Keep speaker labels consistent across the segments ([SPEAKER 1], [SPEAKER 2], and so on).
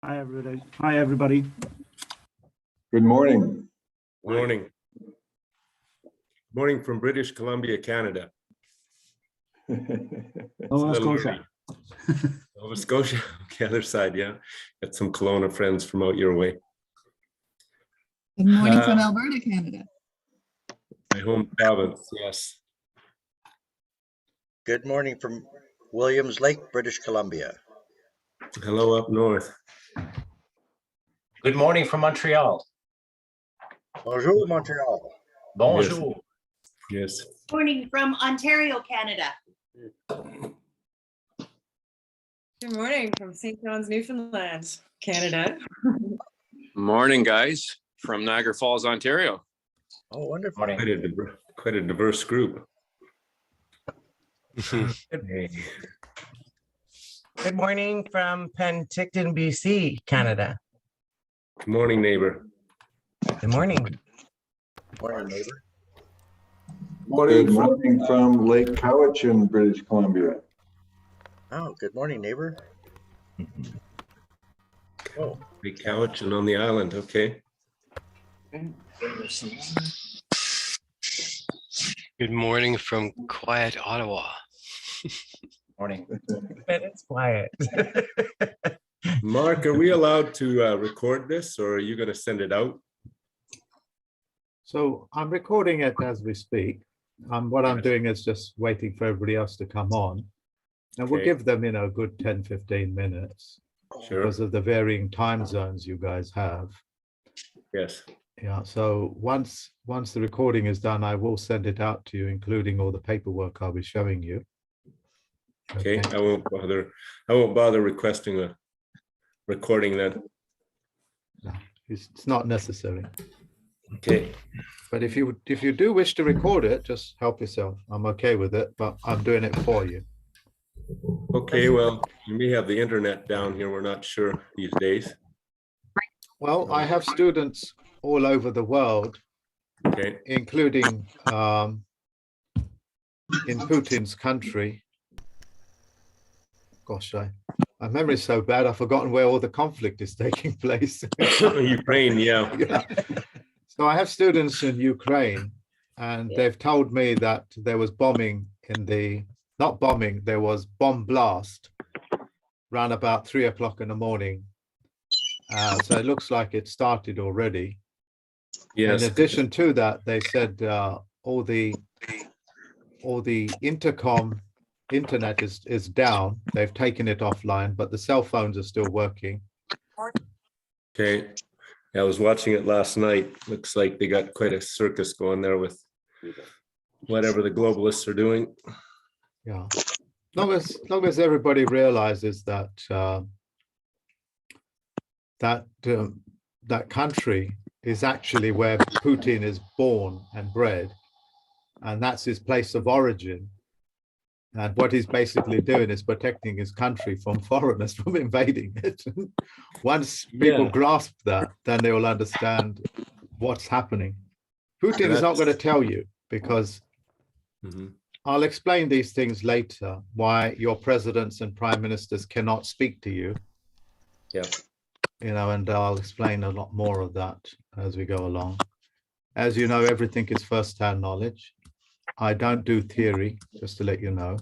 [SPEAKER 1] Hi, everybody. Hi, everybody.
[SPEAKER 2] Good morning.
[SPEAKER 3] Morning. Morning from British Columbia, Canada.
[SPEAKER 1] Nova
[SPEAKER 3] It's a little
[SPEAKER 1] Scotia.
[SPEAKER 3] early. Nova Scotia, the other side, yeah. Got some Kelowna friends from out your way.
[SPEAKER 4] Good morning from
[SPEAKER 3] Uh,
[SPEAKER 4] Alberta, Canada.
[SPEAKER 3] My home province, yes.
[SPEAKER 5] Good morning from Williams Lake, British Columbia.
[SPEAKER 3] Hello up north.
[SPEAKER 6] Good morning from Montreal.
[SPEAKER 5] Bonjour, Montreal.
[SPEAKER 6] Bonjour.
[SPEAKER 3] Yes.
[SPEAKER 7] Morning from Ontario, Canada.
[SPEAKER 8] Good morning from St. John's, Newfoundland, Canada.
[SPEAKER 9] Morning, guys, from Niagara Falls, Ontario.
[SPEAKER 5] Oh, wonderful.
[SPEAKER 6] Morning.
[SPEAKER 3] Quite a diverse group.
[SPEAKER 10] Good morning from Penticton, BC, Canada.
[SPEAKER 3] Good morning, neighbor.
[SPEAKER 10] Good morning.
[SPEAKER 5] Morning, neighbor.
[SPEAKER 2] Good morning from Lake Cowichan, British Columbia.
[SPEAKER 5] Oh, good morning, neighbor. Oh,
[SPEAKER 3] Big Cowichan on the island, okay.
[SPEAKER 11] Good morning from quiet Ottawa.
[SPEAKER 6] Morning.
[SPEAKER 10] But it's quiet.
[SPEAKER 3] Mark, are we allowed to record this, or are you going to send it out?
[SPEAKER 12] So I'm recording it as we speak. What I'm doing is just waiting for everybody else to come on. And we'll
[SPEAKER 3] Okay.
[SPEAKER 12] give them, a good 10, 15 minutes
[SPEAKER 3] Sure.
[SPEAKER 12] because of the varying time zones you guys have.
[SPEAKER 3] Yes.
[SPEAKER 12] Yeah, so once the recording is done, I will send it out to you, including all the paperwork I'll be showing you.
[SPEAKER 3] Okay. I won't bother requesting a recording then.
[SPEAKER 12] No, it's not necessary.
[SPEAKER 3] Okay.
[SPEAKER 12] But if you do wish to record it, just help yourself. I'm okay with it, but I'm doing it for you.
[SPEAKER 3] Okay, well, you may have the internet down here. We're not sure these days.
[SPEAKER 12] Well, I have students all over the world,
[SPEAKER 3] Okay.
[SPEAKER 12] including in Putin's country. Gosh, my memory is so bad, I've forgotten where all the conflict is taking place.
[SPEAKER 3] Ukraine, yeah.
[SPEAKER 12] Yeah. So I have students in Ukraine, and they've told me that there was bombing there was bomb blast around about 3 o'clock in the morning. So it looks like it started already.
[SPEAKER 3] Yes.
[SPEAKER 12] In addition to that, they said all the internet is down. They've taken it offline, but the cell phones are still working.
[SPEAKER 3] Okay. Yeah, I was watching it last night. Looks like they got quite a circus going there with whatever the globalists are doing.
[SPEAKER 12] Yeah, long as everybody realizes that that country is actually where Putin is born and bred, and that's his place of origin. And what he's basically doing is protecting his country from foreigners from invading it. Once people grasp that, then they will understand what's happening. Putin is not going to tell you because I'll explain these things later, why your presidents and prime ministers cannot speak to you.
[SPEAKER 3] Yeah.
[SPEAKER 12] And I'll explain a lot more of that as we go along. As you know, everything is first-hand knowledge. I don't do theory, just to let you know.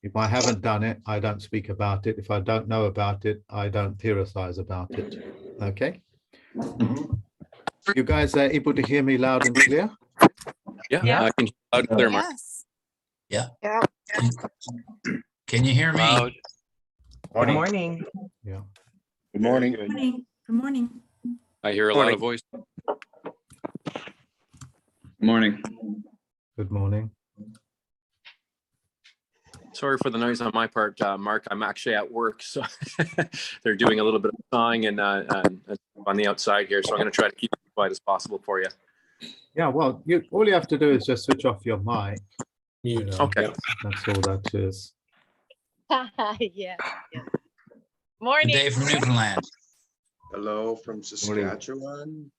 [SPEAKER 12] If I haven't done it, I don't speak about it. If I don't know about it, I don't theorize about it. Okay? You guys are able to hear me loud and clear?
[SPEAKER 9] Yeah. I can hear loud and clear, Mark.
[SPEAKER 4] Yes.
[SPEAKER 8] Yeah.
[SPEAKER 11] Can you hear me?
[SPEAKER 9] Loud.
[SPEAKER 10] Good morning.
[SPEAKER 12] Yeah.
[SPEAKER 9] Good morning.
[SPEAKER 4] Good morning.
[SPEAKER 9] I hear a lot of voice.
[SPEAKER 11] Morning.
[SPEAKER 12] Good morning.
[SPEAKER 9] Sorry for the noise on my part, Mark. I'm actually at work, so they're doing a little bit of sawing and on the outside here. So I'm going to try to keep it as quiet as possible for you.
[SPEAKER 12] Yeah, well, all you have to do is just switch off your mic.
[SPEAKER 9] Okay.
[SPEAKER 12] That's all that is.
[SPEAKER 7] Yeah. Morning.
[SPEAKER 11] Dave from Newfoundland.
[SPEAKER 13] Hello from Saskatchewan.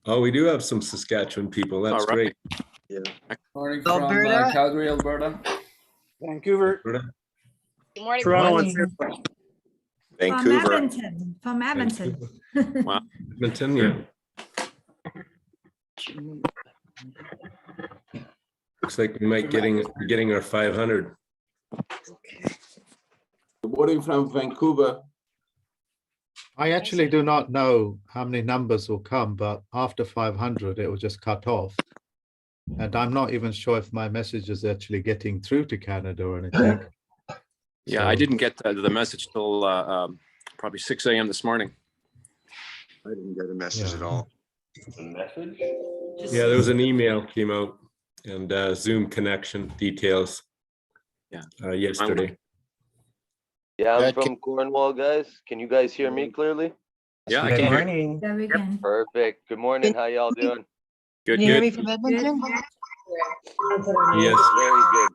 [SPEAKER 3] Oh, we do have some Saskatchewan people. That's
[SPEAKER 9] All right.
[SPEAKER 3] great.
[SPEAKER 13] Yeah.
[SPEAKER 11] Morning
[SPEAKER 8] Alberta.
[SPEAKER 11] Calgary, Alberta.
[SPEAKER 1] Vancouver.
[SPEAKER 3] Alberta.
[SPEAKER 7] Good morning.
[SPEAKER 1] Toronto,
[SPEAKER 10] Morning.
[SPEAKER 1] Ontario.
[SPEAKER 13] Vancouver.
[SPEAKER 4] From Edmonton.
[SPEAKER 9] Wow.
[SPEAKER 3] Edmonton, yeah. Looks like we might getting our 500.
[SPEAKER 13] Good morning from Vancouver.
[SPEAKER 12] I actually do not know how many numbers will come, but after 500, it will just cut off. And I'm not even sure if my message is actually getting through to Canada or anything.
[SPEAKER 9] Yeah, I
[SPEAKER 12] So-
[SPEAKER 9] didn't get the message till probably 6 a.m. this morning.
[SPEAKER 13] I didn't get a message at all.
[SPEAKER 6] Message?
[SPEAKER 3] Yeah, there was an email came out and Zoom connection details.
[SPEAKER 9] Yeah.
[SPEAKER 3] Yesterday.
[SPEAKER 14] Yeah, I'm from Cornwall, guys. Can you guys hear me clearly?
[SPEAKER 9] Yeah, I
[SPEAKER 10] Good
[SPEAKER 9] can hear.
[SPEAKER 10] morning.
[SPEAKER 4] There we go.
[SPEAKER 14] Perfect. Good morning. How y'all doing?
[SPEAKER 9] Good,
[SPEAKER 8] Can you hear me
[SPEAKER 9] good.
[SPEAKER 8] from Edmonton?
[SPEAKER 3] Yes.
[SPEAKER 14] Very good.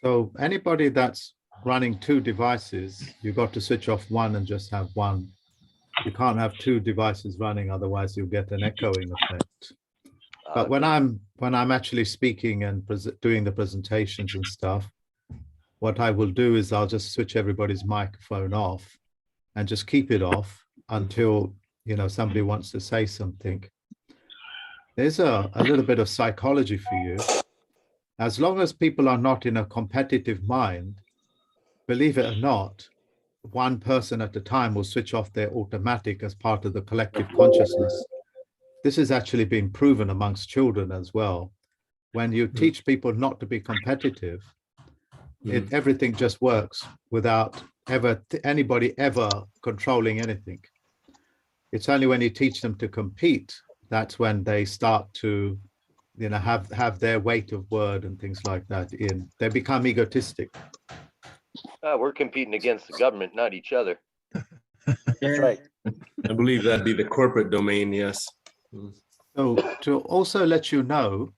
[SPEAKER 12] So anybody that's running two devices, you've got to switch off one and just have one. You can't have two devices running, otherwise you'll get an echoing effect. But when I'm actually speaking and doing the presentations and stuff, what I will do is I'll just switch everybody's microphone off and just keep it off until, you know, somebody wants to say something. There's a little bit of psychology for you. As long as people are not in a competitive mind, believe it or not, one person at a time will switch off their automatic as part of the collective consciousness. This has actually been proven amongst children as well. When you teach people not to be competitive, everything just works without anybody ever controlling anything. It's only when you teach them to compete, that's when they start to, you know, have their weight of word and things like that in. They become egotistic.
[SPEAKER 14] We're competing against the government, not each other.
[SPEAKER 3] That's right. I believe that'd be the corporate domain, yes.
[SPEAKER 12] So to also let you know,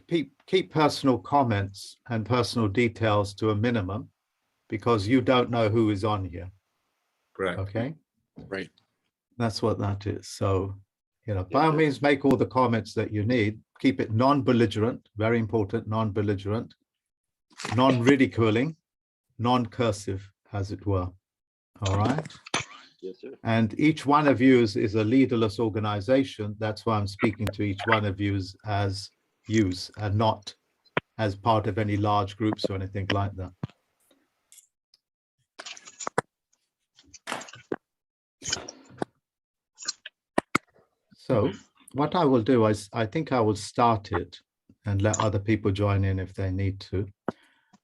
[SPEAKER 12] keep personal comments and personal details to a minimum, because you don't know who is on here.
[SPEAKER 3] Correct.
[SPEAKER 12] Okay.
[SPEAKER 9] Right.
[SPEAKER 12] That's what that is. So, you know, by all means, make all the comments that you need. Keep it non-belligerent, very important, non-belligerent, non-ridiculing, non-cursive, as it were. All right.
[SPEAKER 14] Yes, sir.
[SPEAKER 12] And each one of you is a leaderless organization. That's why I'm speaking to each one of you as yous and not as part of any large groups or anything like that. So what I will do is I think I will start it and let other people join in if they need to.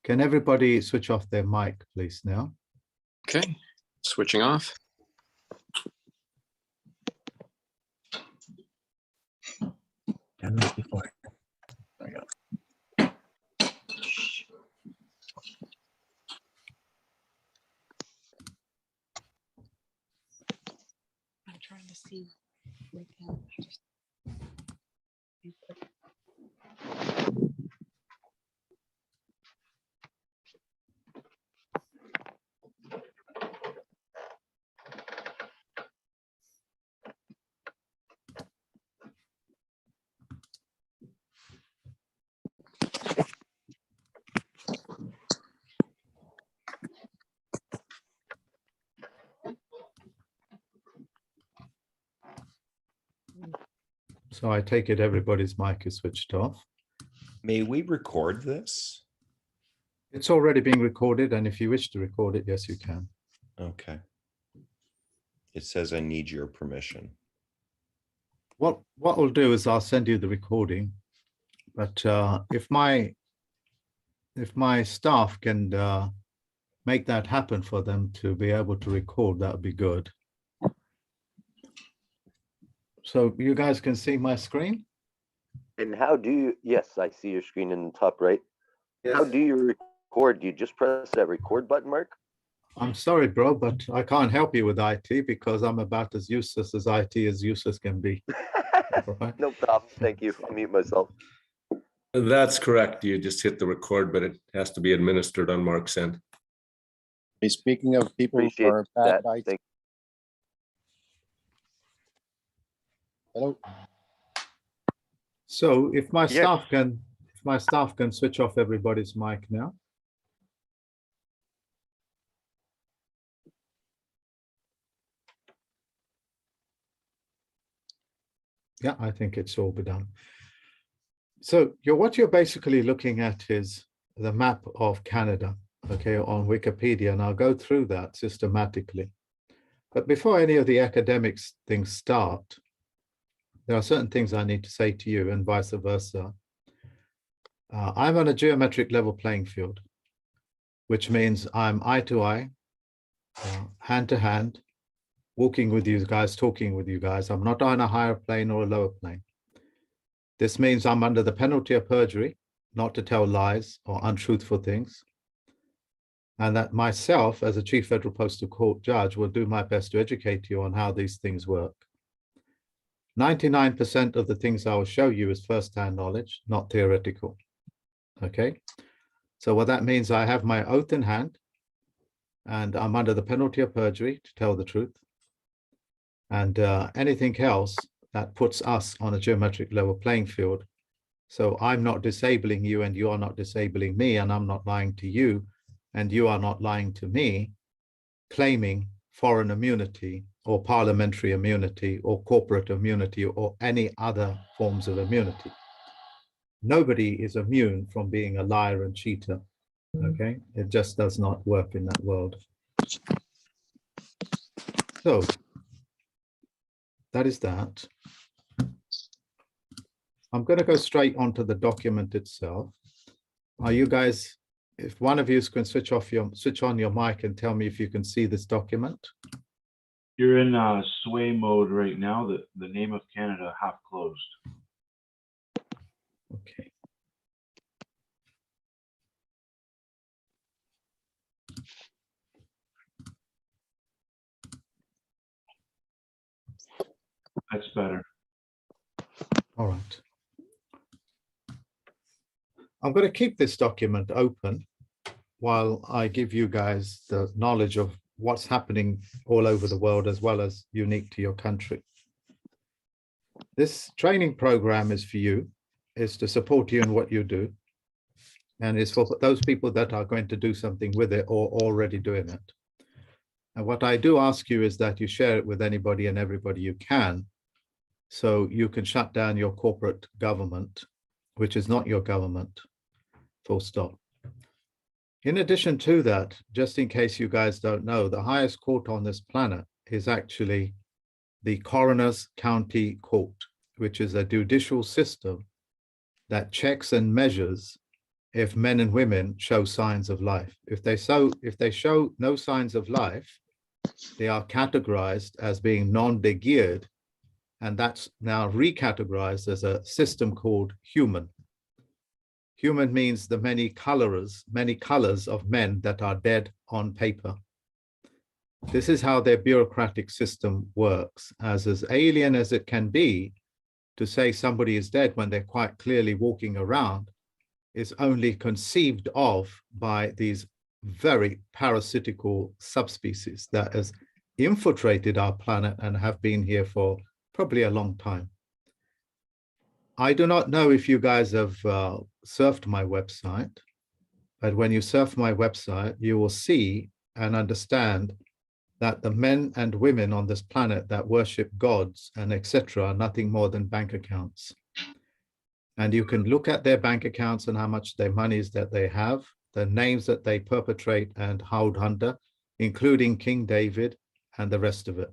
[SPEAKER 12] Can everybody switch off their mic, please, now?
[SPEAKER 9] Okay, switching off.
[SPEAKER 7] I'm trying to see.
[SPEAKER 12] So I take it everybody's mic is switched off.
[SPEAKER 15] May we record this?
[SPEAKER 12] It's already being recorded, and if you wish to record it, yes, you can.
[SPEAKER 15] Okay. It says I need your permission.
[SPEAKER 12] What we'll do is I'll send you the recording, but if my staff can make that happen for them to be able to record, that would be good. So you guys can see my screen?
[SPEAKER 14] And how do you, yes, I see your screen in the top right. How do you record? Do you just press that record button, Mark?
[SPEAKER 12] I'm sorry, bro, but I can't help you with IT because I'm about as useless as IT as useless can be. Right?
[SPEAKER 14] No problem. Thank you. I'll mute myself.
[SPEAKER 3] That's correct. You just hit the record, but it has to be administered on Mark's end.
[SPEAKER 16] Speaking of people who
[SPEAKER 14] Appreciate
[SPEAKER 16] are bad
[SPEAKER 14] that.
[SPEAKER 16] IT.
[SPEAKER 14] Thank
[SPEAKER 16] Hello.
[SPEAKER 12] So if my staff can switch off everybody's mic now. Yeah, I think it's all be done. So what you're basically looking at is the map of Canada, okay, on Wikipedia, and I'll go through that systematically. But before any of the academics things start, there are certain things I need to say to you and vice versa. I'm on a geometric level playing field, which means I'm eye to eye, hand to hand, walking with you guys, talking with you guys. I'm not on a higher plane or a lower plane. This means I'm under the penalty of perjury, not to tell lies or untruthful things. And that myself, as a Chief Federal Postal Court judge, will do my best to educate you on how these things work. 99% of the things I will show you is first-hand knowledge, not theoretical. Okay? So what that means, I have my oath in hand, and I'm under the penalty of perjury to tell the truth. And anything else that puts us on a geometric level playing field. So I'm not disabling you and you are not disabling me, and I'm not lying to you and you are not lying to me, claiming foreign immunity or parliamentary immunity or corporate immunity or any other forms of immunity. Nobody is immune from being a liar and cheater, okay? It just does not work in that world. So that is that. I'm going to go straight onto the document itself. Are you guys, if one of you can switch on your mic and tell me if you can see this document?
[SPEAKER 1] You're in sway mode right now. The name of Canada half closed.
[SPEAKER 12] Okay.
[SPEAKER 1] That's better.
[SPEAKER 12] All right. I'm going to keep this document open while I give you guys the knowledge of what's happening all over the world as well as unique to your country. This training program is for you, is to support you in what you do, and is for those people that are going to do something with it or already doing it. And what I do ask you is that you share it with anybody and everybody you can, so you can shut down your corporate government, which is not your government, full stop. In addition to that, just in case you guys don't know, the highest court on this planet is actually the Coroner's County Court, which is a judicial system that checks and measures if men and women show signs of life. If they show no signs of life, they are categorized as being non-de-geared, and that's now recategorized as a system called human. Human means the many colors of men that are dead on paper. This is how their bureaucratic system works, as alien as it can be to say somebody is dead when they're quite clearly walking around, is only conceived of by these very parasitical subspecies that has infiltrated our planet and have been here for probably a long time. I do not know if you guys have surfed my website, but when you surf my website, you will see and understand that the men and women on this planet that worship gods and etc. are nothing more than bank accounts. And you can look at their bank accounts and how much their monies that they have, the names that they perpetrate and hold under, including King David and the rest of it.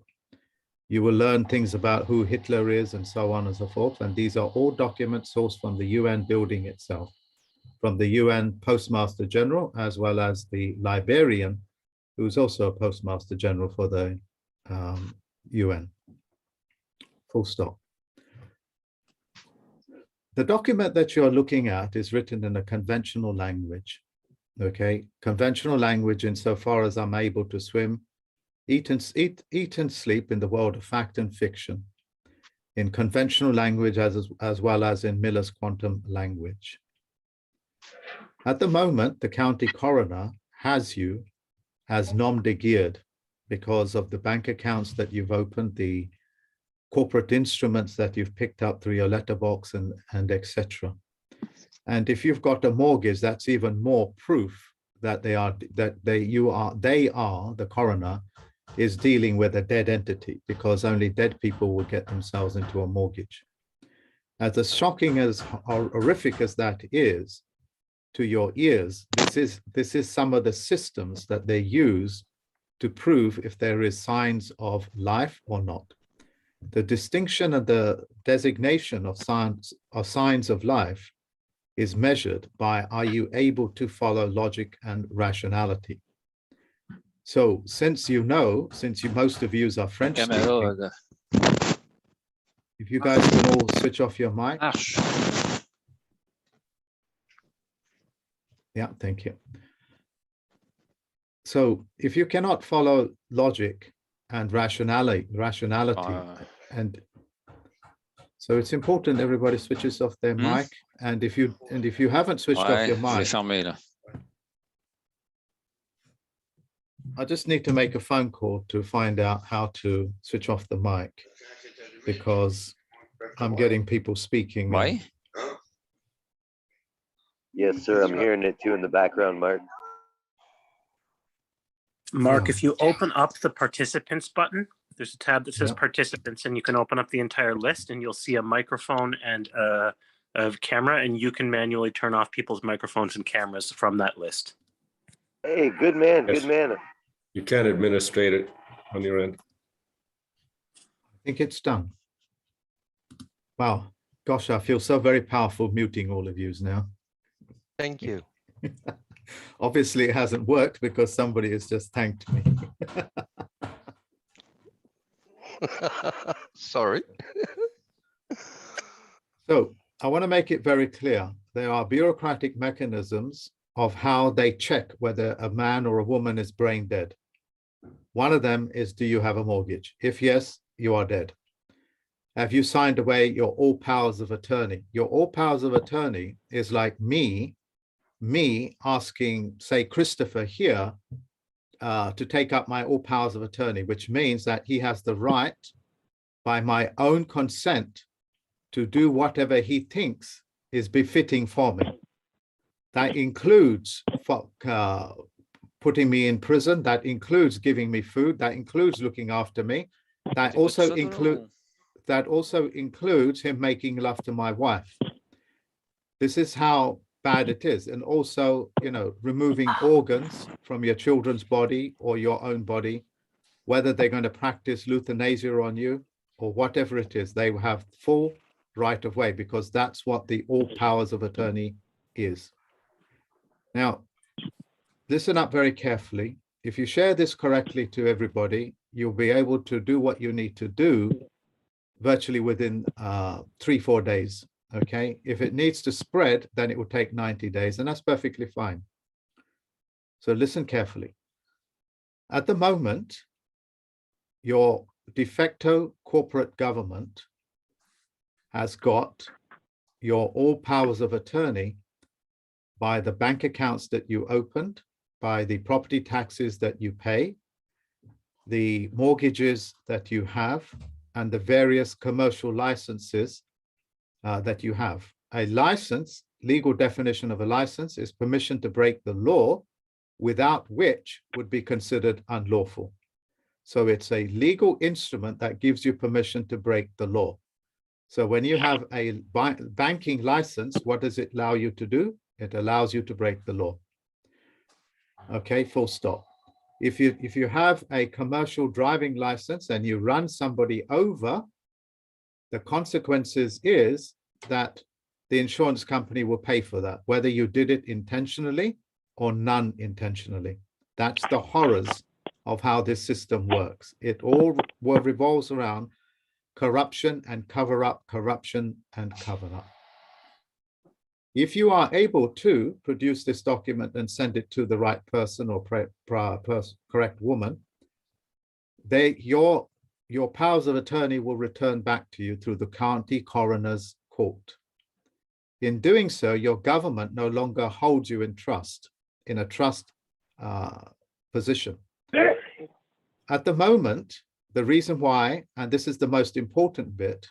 [SPEAKER 12] You will learn things about who Hitler is and so on and so forth. And these are all documents sourced from the UN building itself, from the UN Postmaster General, as well as the Liberian, who's also a Postmaster General for the UN. Full stop. The document that you're looking at is written in a conventional language, okay? Conventional language insofar as I'm able to swim, eat and sleep in the world of fact and fiction, in conventional language as well as in Miller's quantum language. At the moment, the county coroner has you as nom-de-geared because of the bank accounts that you've opened, the corporate instruments that you've picked up through your letterbox and etc. And if you've got a mortgage, that's even more proof that the coroner is dealing with a dead entity, because only dead people will get themselves into a mortgage. As shocking as horrific as that is to your ears, this is some of the systems that they use to prove if there is signs of life or not. The distinction and the designation of signs of life is measured by, are you able to follow logic and rationality? So since most of you are French speaking, if you guys can all switch off your mic. Yeah, thank you. So if you cannot follow logic and rationality, and so it's important everybody switches off their mic. And if you haven't switched off your mic, I just need to make a phone call to find out how to switch off the mic, because I'm getting people speaking.
[SPEAKER 14] Why? Yes, sir. I'm hearing it too in the background, Mark.
[SPEAKER 17] Mark, if you open up the participants button, there's a tab that says participants, and you can open up the entire list, and you'll see a microphone and a camera, and you can manually turn off people's microphones and cameras from that list.
[SPEAKER 14] Hey, good man, good man.
[SPEAKER 3] You can administrate it on your end.
[SPEAKER 12] I think it's done. Wow, gosh, I feel so very powerful muting all of yous now.
[SPEAKER 14] Thank you.
[SPEAKER 12] Obviously, it hasn't worked because somebody has just thanked me.
[SPEAKER 14] Sorry.
[SPEAKER 12] So I want to make it very clear. There are bureaucratic mechanisms of how they check whether a man or a woman is brain dead. One of them is, do you have a mortgage? If yes, you are dead. Have you signed away your all powers of attorney? Your all powers of attorney is like me asking, say, Christopher here to take up my all powers of attorney, which means that he has the right, by my own consent, to do whatever he thinks is befitting for me. That includes putting me in prison, that includes giving me food, that includes looking after me, that also includes him making love to my wife. This is how bad it is. And also, you know, removing organs from your children's body or your own body, whether they're going to practice euthanasia on you or whatever it is, they have full right of way, because that's what the all powers of attorney is. Now, listen up very carefully. If you share this correctly to everybody, you'll be able to do what you need to do virtually within 3-4 days. Okay, if it needs to spread, then it will take 90 days, and that's perfectly fine. So listen carefully. At the moment, your de facto corporate government has got your all powers of attorney by the bank accounts that you opened, by the property taxes that you pay, the mortgages that you have, and the various commercial licenses that you have. A license, legal definition of a license, is permission to break the law, without which would be considered unlawful. So it's a legal instrument that gives you permission to break the law. So when you have a banking license, what does it allow you to do? It allows you to break the law. Okay, full stop. If you have a commercial driving license and you run somebody over, the consequences is that the insurance company will pay for that, whether you did it intentionally or non-intentionally. That's the horrors of how this system works. It all revolves around corruption and cover up, corruption and cover up. If you are able to produce this document and send it to the right person or correct woman, your powers of attorney will return back to you through the county coroner's court. In doing so, your government no longer holds you in trust, in a trust position. At the moment, the reason why, and this is the most important bit,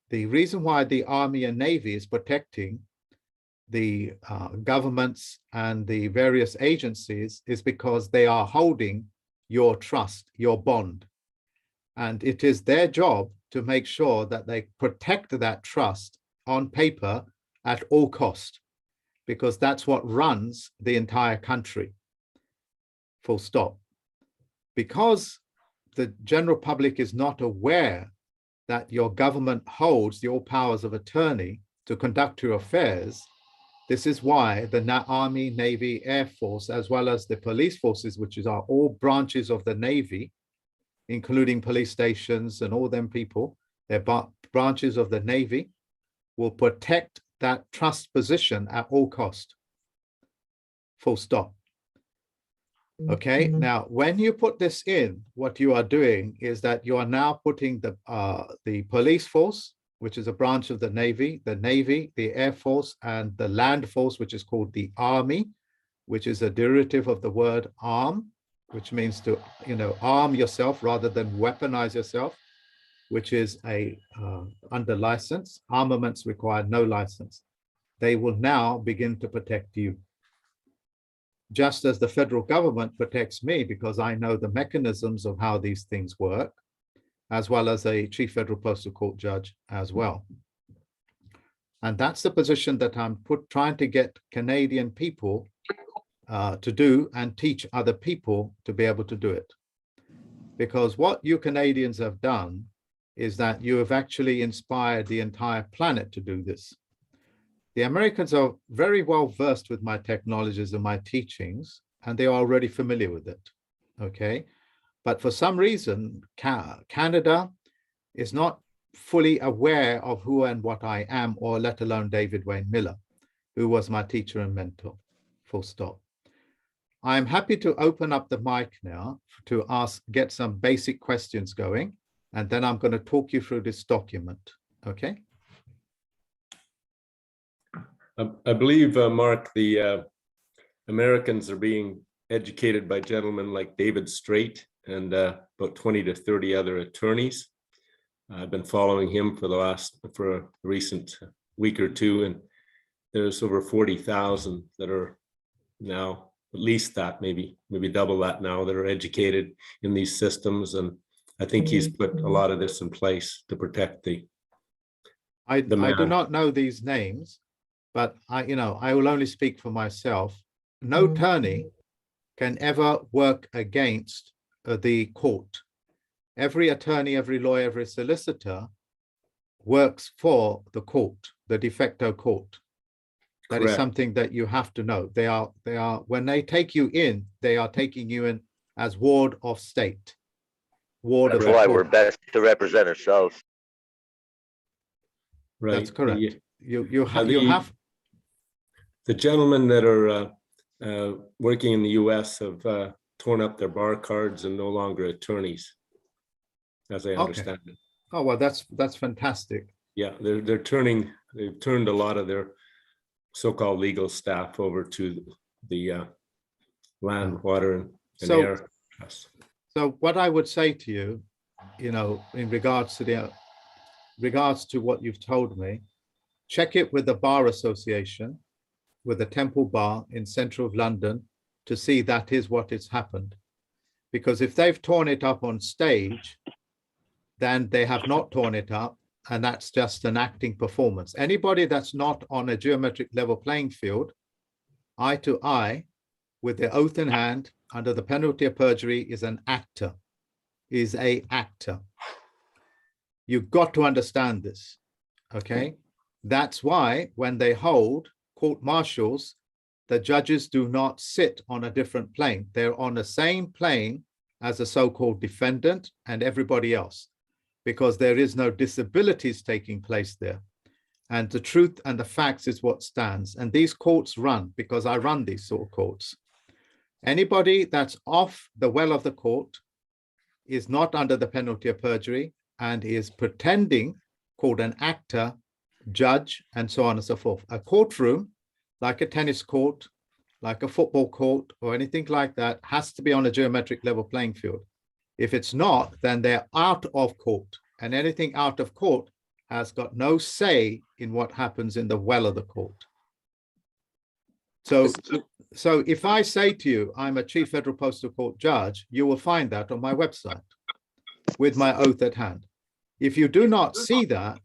[SPEAKER 12] the reason why the Army and Navy is protecting the governments and the various agencies is because they are holding your trust, your bond. And it is their job to make sure that they protect that trust on paper at all cost, because that's what runs the entire country. Full stop. Because the general public is not aware that your government holds the all powers of attorney to conduct your affairs, this is why the Army, Navy, Air Force, as well as the police forces, which are all branches of the Navy, including police stations and all them people, they're branches of the Navy, will protect that trust position at all cost. Full stop. Okay, now when you put this in, what you are doing is that you are now putting the police force, which is a branch of the Navy, the Air Force, and the land force, which is called the Army, which is a derivative of the word arm, which means to, arm yourself rather than weaponize yourself, which is under license. Armaments require no license. They will now begin to protect you. Just as the federal government protects me because I know the mechanisms of how these things work, as well as a chief federal postal court judge as well. And that's the position that I'm trying to get Canadian people to do and teach other people to be able to do it. Because what you Canadians have done is that you have actually inspired the entire planet to do this. The Americans are very well versed with my technologies and my teachings, and they are already familiar with it, okay? But for some reason, Canada is not fully aware of who and what I am, or let alone David Wayne Miller, who was my teacher and mentor, full stop. I'm happy to open up the mic now to get some basic questions going, and then I'm going to talk you through this document, okay?
[SPEAKER 3] I believe, Mark, the Americans are being educated by gentlemen like David Straight and about 20 to 30 other attorneys. I've been following him for a recent week or two, and there's over 40,000 that are now, at least that, maybe double that now, that are educated in these systems. And I think he's put a lot of this in place to protect
[SPEAKER 12] I do not know these names, but I will only speak for myself. No attorney can ever work against the court. Every attorney, every lawyer, every solicitor works for the court, the de facto court. That is something that you have to know. They are when they take you in, they are taking you in as ward of state.
[SPEAKER 14] That's why we're best to represent ourselves.
[SPEAKER 3] Right.
[SPEAKER 12] That's correct. You have.
[SPEAKER 3] The gentlemen that are working in the U.S. have torn up their bar cards and no longer attorneys, as I understand it.
[SPEAKER 12] Oh well, that's fantastic.
[SPEAKER 3] Yeah, they've turned a lot of their so-called legal staff over to the land, water, and air trust.
[SPEAKER 12] So what I would say to you, in regards to what you've told me, check it with the Bar Association, with the Temple Bar in central London, to see that is what has happened. Because if they've torn it up on stage, then they have not torn it up, and that's just an acting performance. Anybody that's not on a geometric level playing field, eye to eye, with their oath in hand, under the penalty of perjury, is an actor, is an actor. You've got to understand this, okay? That's why when they hold court martials, the judges do not sit on a different plane. They're on the same plane as a so-called defendant and everybody else, because there is no disabilities taking place there. And the truth and the facts is what stands. And these courts run, because I run these sort of courts. Anybody that's off the well of the court is not under the penalty of perjury and is pretending, called an actor, judge, and so on and so forth. A courtroom, like a tennis court, like a football court, or anything like that, has to be on a geometric level playing field. If it's not, then they're out of court, and anything out of court has got no say in what happens in the well of the court. So if I say to you, I'm a Chief Federal Postal Court judge, you will find that on my website with my oath at hand. If you do not see that,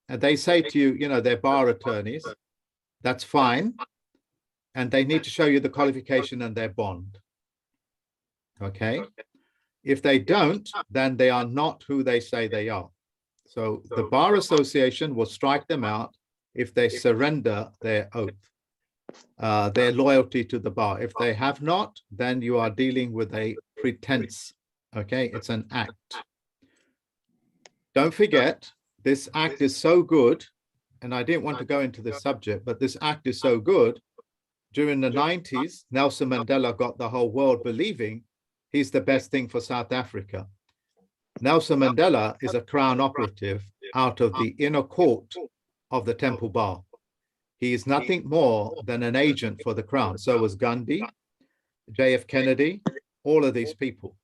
[SPEAKER 12] and they say to you, you know, they're bar attorneys, that's fine. And they need to show you the qualification and their bond. Okay. If they don't, then they are not who they say they are. So the Bar Association will strike them out if they surrender their oath, their loyalty to the bar. If they have not, then you are dealing with a pretense. Okay, it's an act. Don't forget, this act is so good, and I didn't want to go into this subject, but this act is so good. During the 90s, Nelson Mandela got the whole world believing he's the best thing for South Africa. Nelson Mandela is a Crown operative out of the inner court of the Temple Bar. He is nothing more than an agent for the Crown. So was Gandhi, JF Kennedy, all of these people,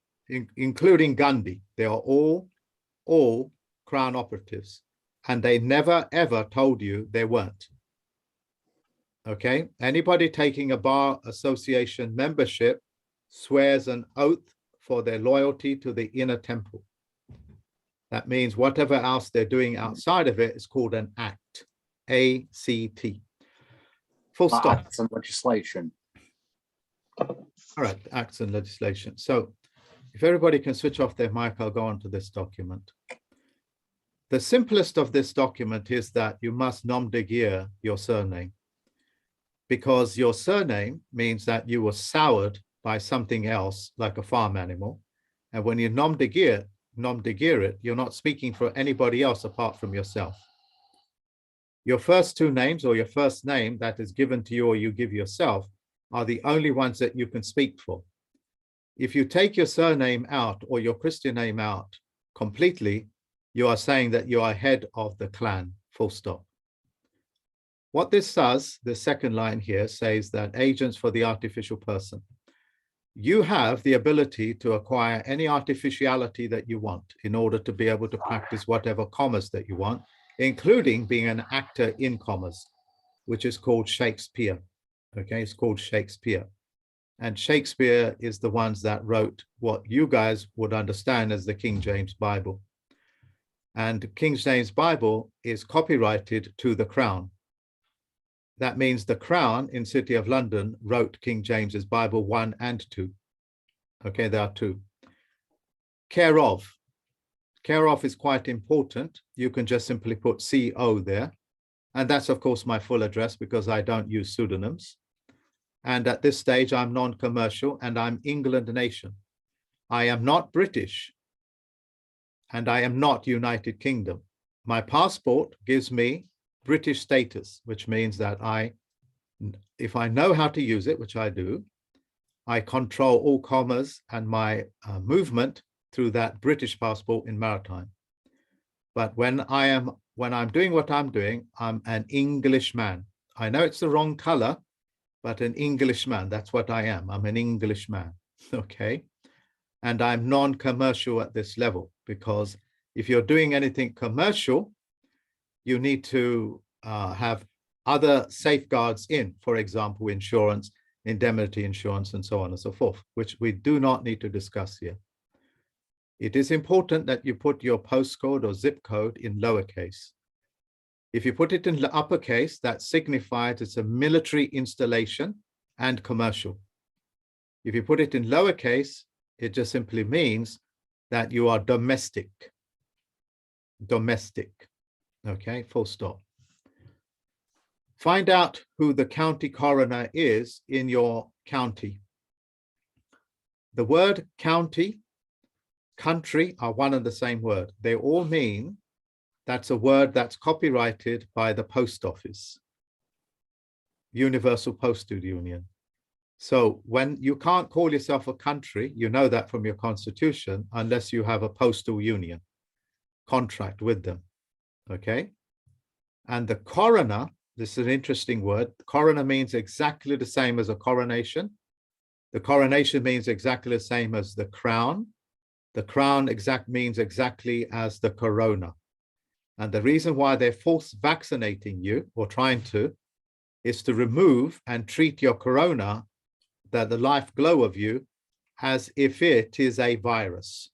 [SPEAKER 12] including Gandhi. They are all Crown operatives, and they never, ever told you they weren't. Okay, anybody taking a Bar Association membership swears an oath for their loyalty to the inner temple. That means whatever else they're doing outside of it is called an act, A-C-T. Full stop.
[SPEAKER 16] Acts and legislation.
[SPEAKER 12] All right, acts and legislation. So if everybody can switch off their mic, I'll go on to this document. The simplest of this document is that you must nom de guerre your surname, because your surname means that you were soured by something else, like a farm animal. And when you nom de guerre it, you're not speaking for anybody else apart from yourself. Your first two names, or your first name that is given to you or you give yourself, are the only ones that you can speak for. If you take your surname out or your Christian name out completely, you are saying that you are head of the clan, full stop. What this does, the second line here says that agents for the artificial person. You have the ability to acquire any artificiality that you want in order to be able to practice whatever commerce that you want, including being an actor in commerce, which is called Shakespeare. Okay, it's called Shakespeare. And Shakespeare is the ones that wrote what you guys would understand as the King James Bible. And King James Bible is copyrighted to the Crown. That means the Crown in City of London wrote King James's Bible 1 and 2. Okay, there are 2. Care of. Care of is quite important. You can just simply put CO there. And that's, of course, my full address because I don't use pseudonyms. And at this stage, I'm non-commercial and I'm England nation. I am not British. And I am not United Kingdom. My passport gives me British status, which means that if I know how to use it, which I do, I control all commerce and my movement through that British passport in maritime. But when I'm doing what I'm doing, I'm an Englishman. I know it's the wrong color, but an Englishman, that's what I am. I'm an Englishman, okay? And I'm non-commercial at this level, because if you're doing anything commercial, you need to have other safeguards in, for example, insurance, indemnity insurance, and so on and so forth, which we do not need to discuss here. It is important that you put your postcode or zip code in lowercase. If you put it in uppercase, that signifies it's a military installation and commercial. If you put it in lowercase, it just simply means that you are domestic. Domestic. Okay, full stop. Find out who the county coroner is in your county. The word county, country are one and the same word. They all mean that's a word that's copyrighted by the post office, Universal Postal Union. So when you can't call yourself a country, you know that from your constitution, unless you have a postal union contract with them. Okay, and the coroner, this is an interesting word. Coroner means exactly the same as a coronation. The coronation means exactly the same as the crown. The crown means exactly as the corona. And the reason why they're force vaccinating you, or trying to, is to remove and treat your corona, the life glow of you, as if it is a virus.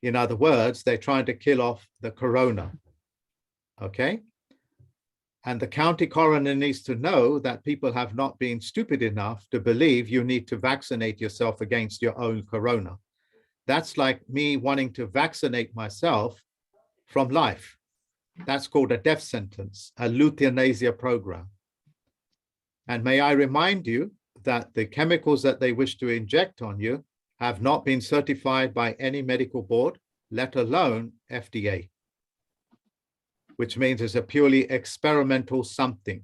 [SPEAKER 12] In other words, they're trying to kill off the corona. okay? And the county coroner needs to know that people have not been stupid enough to believe you need to vaccinate yourself against your own corona. That's like me wanting to vaccinate myself from life. That's called a death sentence, a euthanasia program. And may I remind you that the chemicals that they wish to inject on you have not been certified by any medical board, let alone FDA, which means it's a purely experimental something.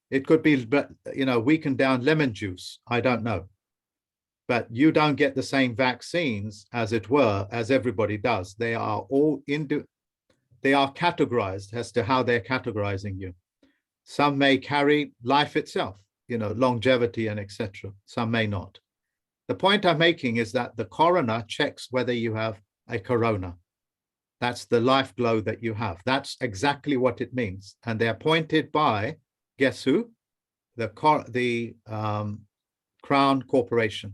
[SPEAKER 12] It could be, you know, weakened down lemon juice. I don't know. But you don't get the same vaccines, as it were, as everybody does. They are all they are categorized as to how they're categorizing you. Some may carry life itself, you know, longevity and etc. Some may not. The point I'm making is that the coroner checks whether you have a corona. That's the life glow that you have. That's exactly what it means. And they're appointed by, guess who? The Crown Corporation.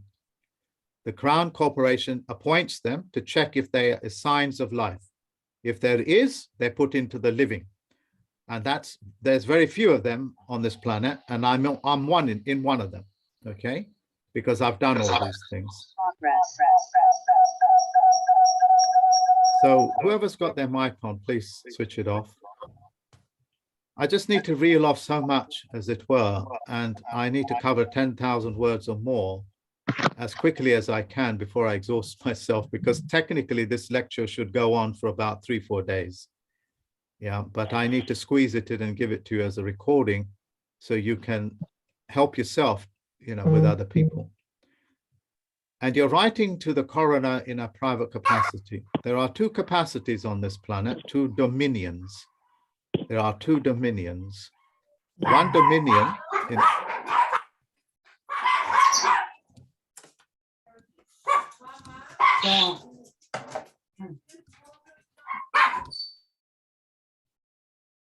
[SPEAKER 12] The Crown Corporation appoints them to check if there are signs of life. If there is, they're put into the living. And there's very few of them on this planet. And I'm one in one of them, okay? Because I've done all these things. So whoever's got their mic on, please switch it off. I just need to reel off so much, as it were, and I need to cover 10,000 words or more as quickly as I can before I exhaust myself, because technically this lecture should go on for about 3-4 days. Yeah, but I need to squeeze it in and give it to you as a recording so you can help yourself, you know, with other people. And you're writing to the coroner in a private capacity. There are two capacities on this planet, two dominions. There are two dominions. One dominion in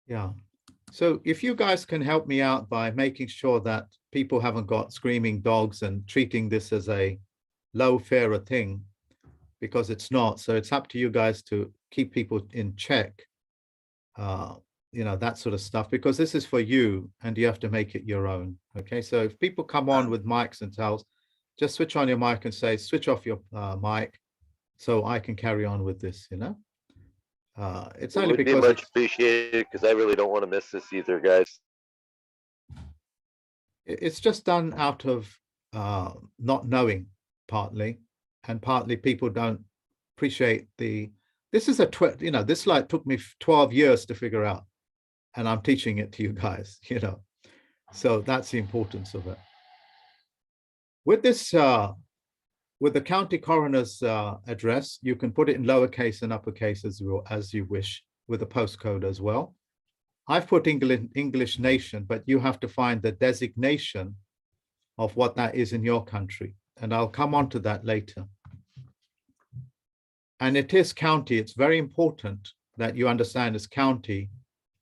[SPEAKER 12] yeah. So if you guys can help me out by making sure that people haven't got screaming dogs and treating this as a low fairer thing, because it's not. So it's up to you guys to keep people in check, you know, that sort of stuff, because this is for you and you have to make it your own. Okay, so if people come on with mics and tells, just switch on your mic and say, switch off your mic so I can carry on with this, you know. It's only because
[SPEAKER 14] it would be much appreciated, because I really don't want to miss this either, guys.
[SPEAKER 12] It's just done out of not knowing, partly, and partly people don't appreciate this is you know, this like took me 12 years to figure out, and I'm teaching it to you guys, you know, so that's the importance of it. With this, with the county coroner's address, you can put it in lowercase and uppercase as you wish, with a postcode as well. I've put English nation, but you have to find the designation of what that is in your country. And I'll come on to that later. And it is county. It's very important that you understand it's county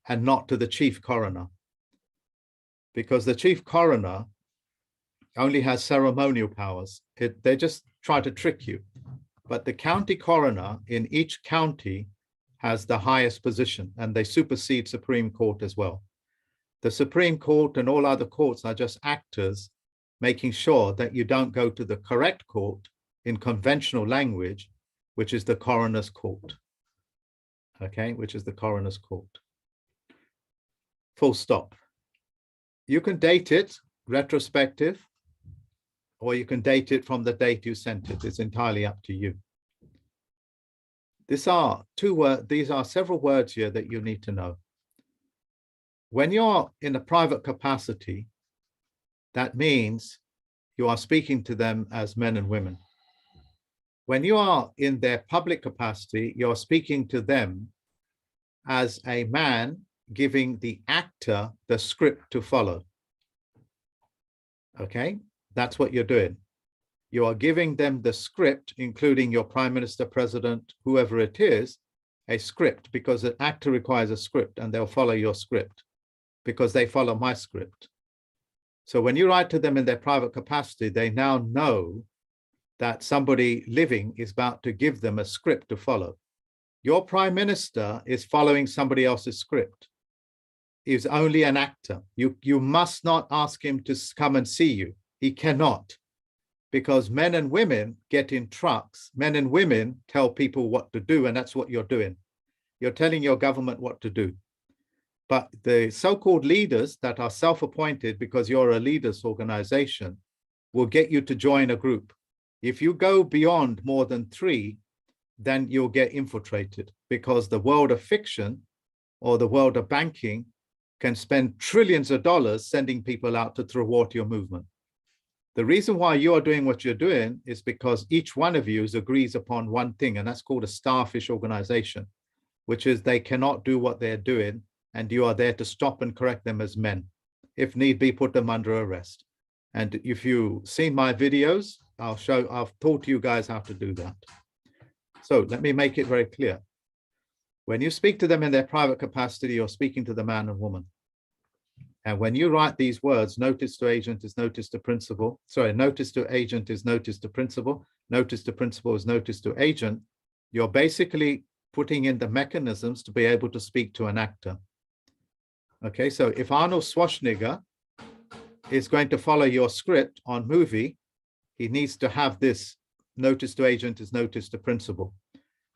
[SPEAKER 12] and not to the chief coroner, because the chief coroner only has ceremonial powers. They just try to trick you. But the county coroner in each county has the highest position, and they supersede Supreme Court as well. The Supreme Court and all other courts are just actors making sure that you don't go to the correct court in conventional language, which is the coroner's court. Okay, which is the coroner's court. Full stop. You can date it retrospective, or you can date it from the date you sent it. It's entirely up to you. These are several words here that you need to know. When you're in a private capacity, that means you are speaking to them as men and women. When you are in their public capacity, you're speaking to them as a man giving the actor the script to follow. Okay, that's what you're doing. You are giving them the script, including your prime minister, president, whoever it is, a script, because an actor requires a script, and they'll follow your script because they follow my script. So when you write to them in their private capacity, they now know that somebody living is about to give them a script to follow. Your prime minister is following somebody else's script. is only an actor. You must not ask him to come and see you. He cannot, because men and women get in trucks. Men and women tell people what to do, and that's what you're doing. You're telling your government what to do. But the so-called leaders that are self-appointed because you're a leaders organization will get you to join a group. If you go beyond more than 3, then you'll get infiltrated, because the world of fiction or the world of banking can spend trillions of dollars sending people out to thwart your movement. The reason why you are doing what you're doing is because each one of you agrees upon one thing, and that's called a starfish organization, which is they cannot do what they're doing, and you are there to stop and correct them as men. If need be, put them under arrest. And if you've seen my videos, I've taught you guys how to do that. So let me make it very clear. When you speak to them in their private capacity, you're speaking to the man and woman. And when you write these words, notice to agent is notice to principal. Sorry, notice to agent is notice to principal. Notice to principal is notice to agent. You're basically putting in the mechanisms to be able to speak to an actor. Okay, so if Arnold Schwarzenegger is going to follow your script on movie, he needs to have this notice to agent is notice to principal.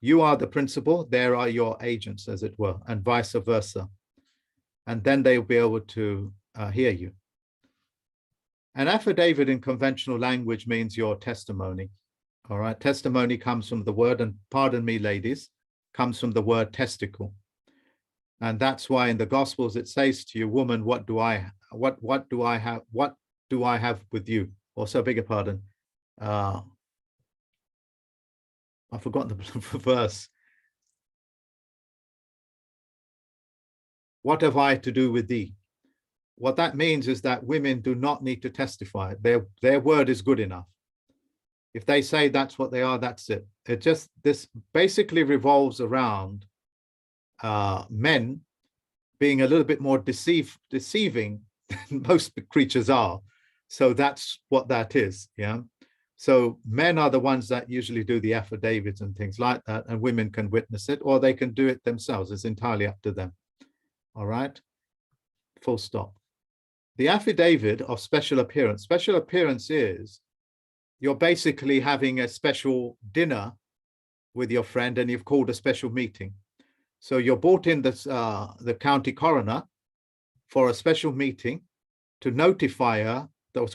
[SPEAKER 12] You are the principal, there are your agents, as it were, and vice versa. And then they'll be able to hear you. An affidavit in conventional language means your testimony. All right, testimony comes from the word, and pardon me, ladies, comes from the word testicle. And that's why in the Gospels it says to you, woman, what do I have with you? Also, beg your pardon. I've forgotten the verse. What have I to do with thee? What that means is that women do not need to testify. Their word is good enough. If they say that's what they are, that's it. This basically revolves around men being a little bit more deceiving than most creatures are. So that's what that is, yeah. So men are the ones that usually do the affidavits and things like that, and women can witness it, or they can do it themselves. It's entirely up to them. All right, full stop. The affidavit of special appearance is you're basically having a special dinner with your friend and you've called a special meeting. So you're brought in the county coroner for a special meeting to notify her,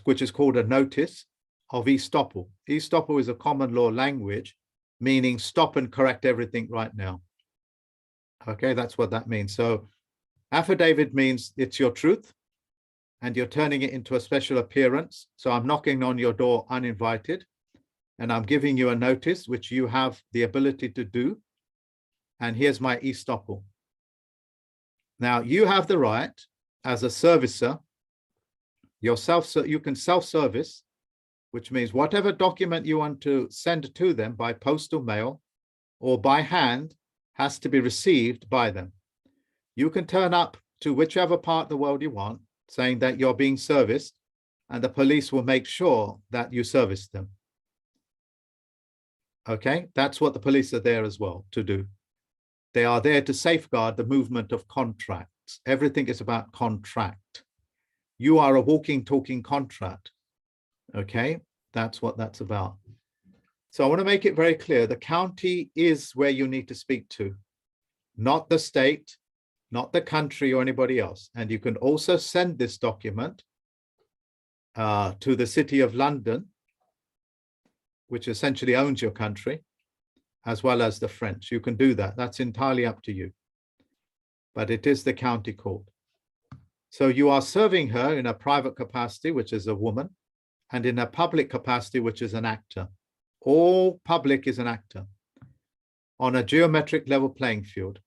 [SPEAKER 12] which is called a notice of estoppel. Estoppel is a common law language, meaning stop and correct everything right now. Okay, that's what that means. So affidavit means it's your truth and you're turning it into a special appearance. So I'm knocking on your door uninvited and I'm giving you a notice, which you have the ability to do. And here's my estoppel. Now you have the right as a servicer, you can self-service, which means whatever document you want to send to them by postal mail or by hand has to be received by them. You can turn up to whichever part of the world you want, saying that you're being serviced, and the police will make sure that you service them. Okay, that's what the police are there as well to do. They are there to safeguard the movement of contracts. Everything is about contract. You are a walking, talking contract. Okay, that's what that's about. So I want to make it very clear. The county is where you need to speak to, not the state, not the country or anybody else. And you can also send this document to the City of London, which essentially owns your country, as well as the French. You can do that. That's entirely up to you. But it is the county court. So you are serving her in a private capacity, which is a woman, and in a public capacity, which is an actor. All public is an actor on a geometric level playing field.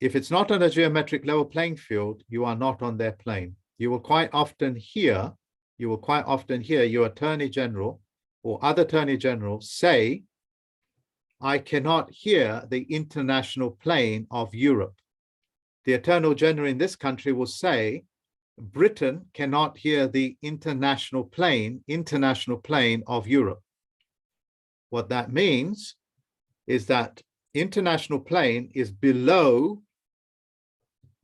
[SPEAKER 12] If it's not on a geometric level playing field, you are not on their plane. You will quite often hear your Attorney General or other Attorney Generals say, I cannot hear the international plane of Europe. The Attorney General in this country will say, Britain cannot hear the international plane of Europe. What that means is that international plane is below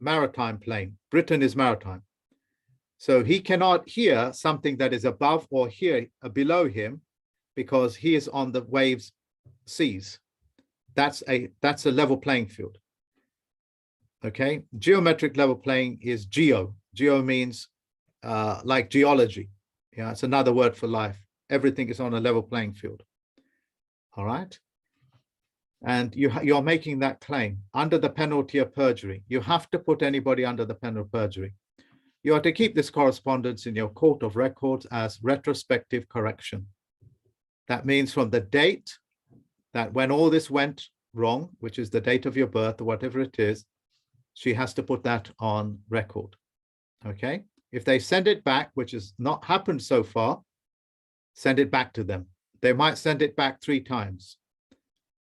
[SPEAKER 12] maritime plane. Britain is maritime. So he cannot hear something that is above or below him because he is on the waves seas. That's a level playing field. Okay, geometric level playing is geo. Geo means like geology. Yeah, it's another word for life. Everything is on a level playing field. All right. And you're making that claim under the penalty of perjury. You have to put anybody under the penalty of perjury. You are to keep this correspondence in your court of records as retrospective correction. That means from the date that when all this went wrong, which is the date of your birth or whatever it is, she has to put that on record. Okay. If they send it back, which has not happened so far, send it back to them. They might send it back 3 times.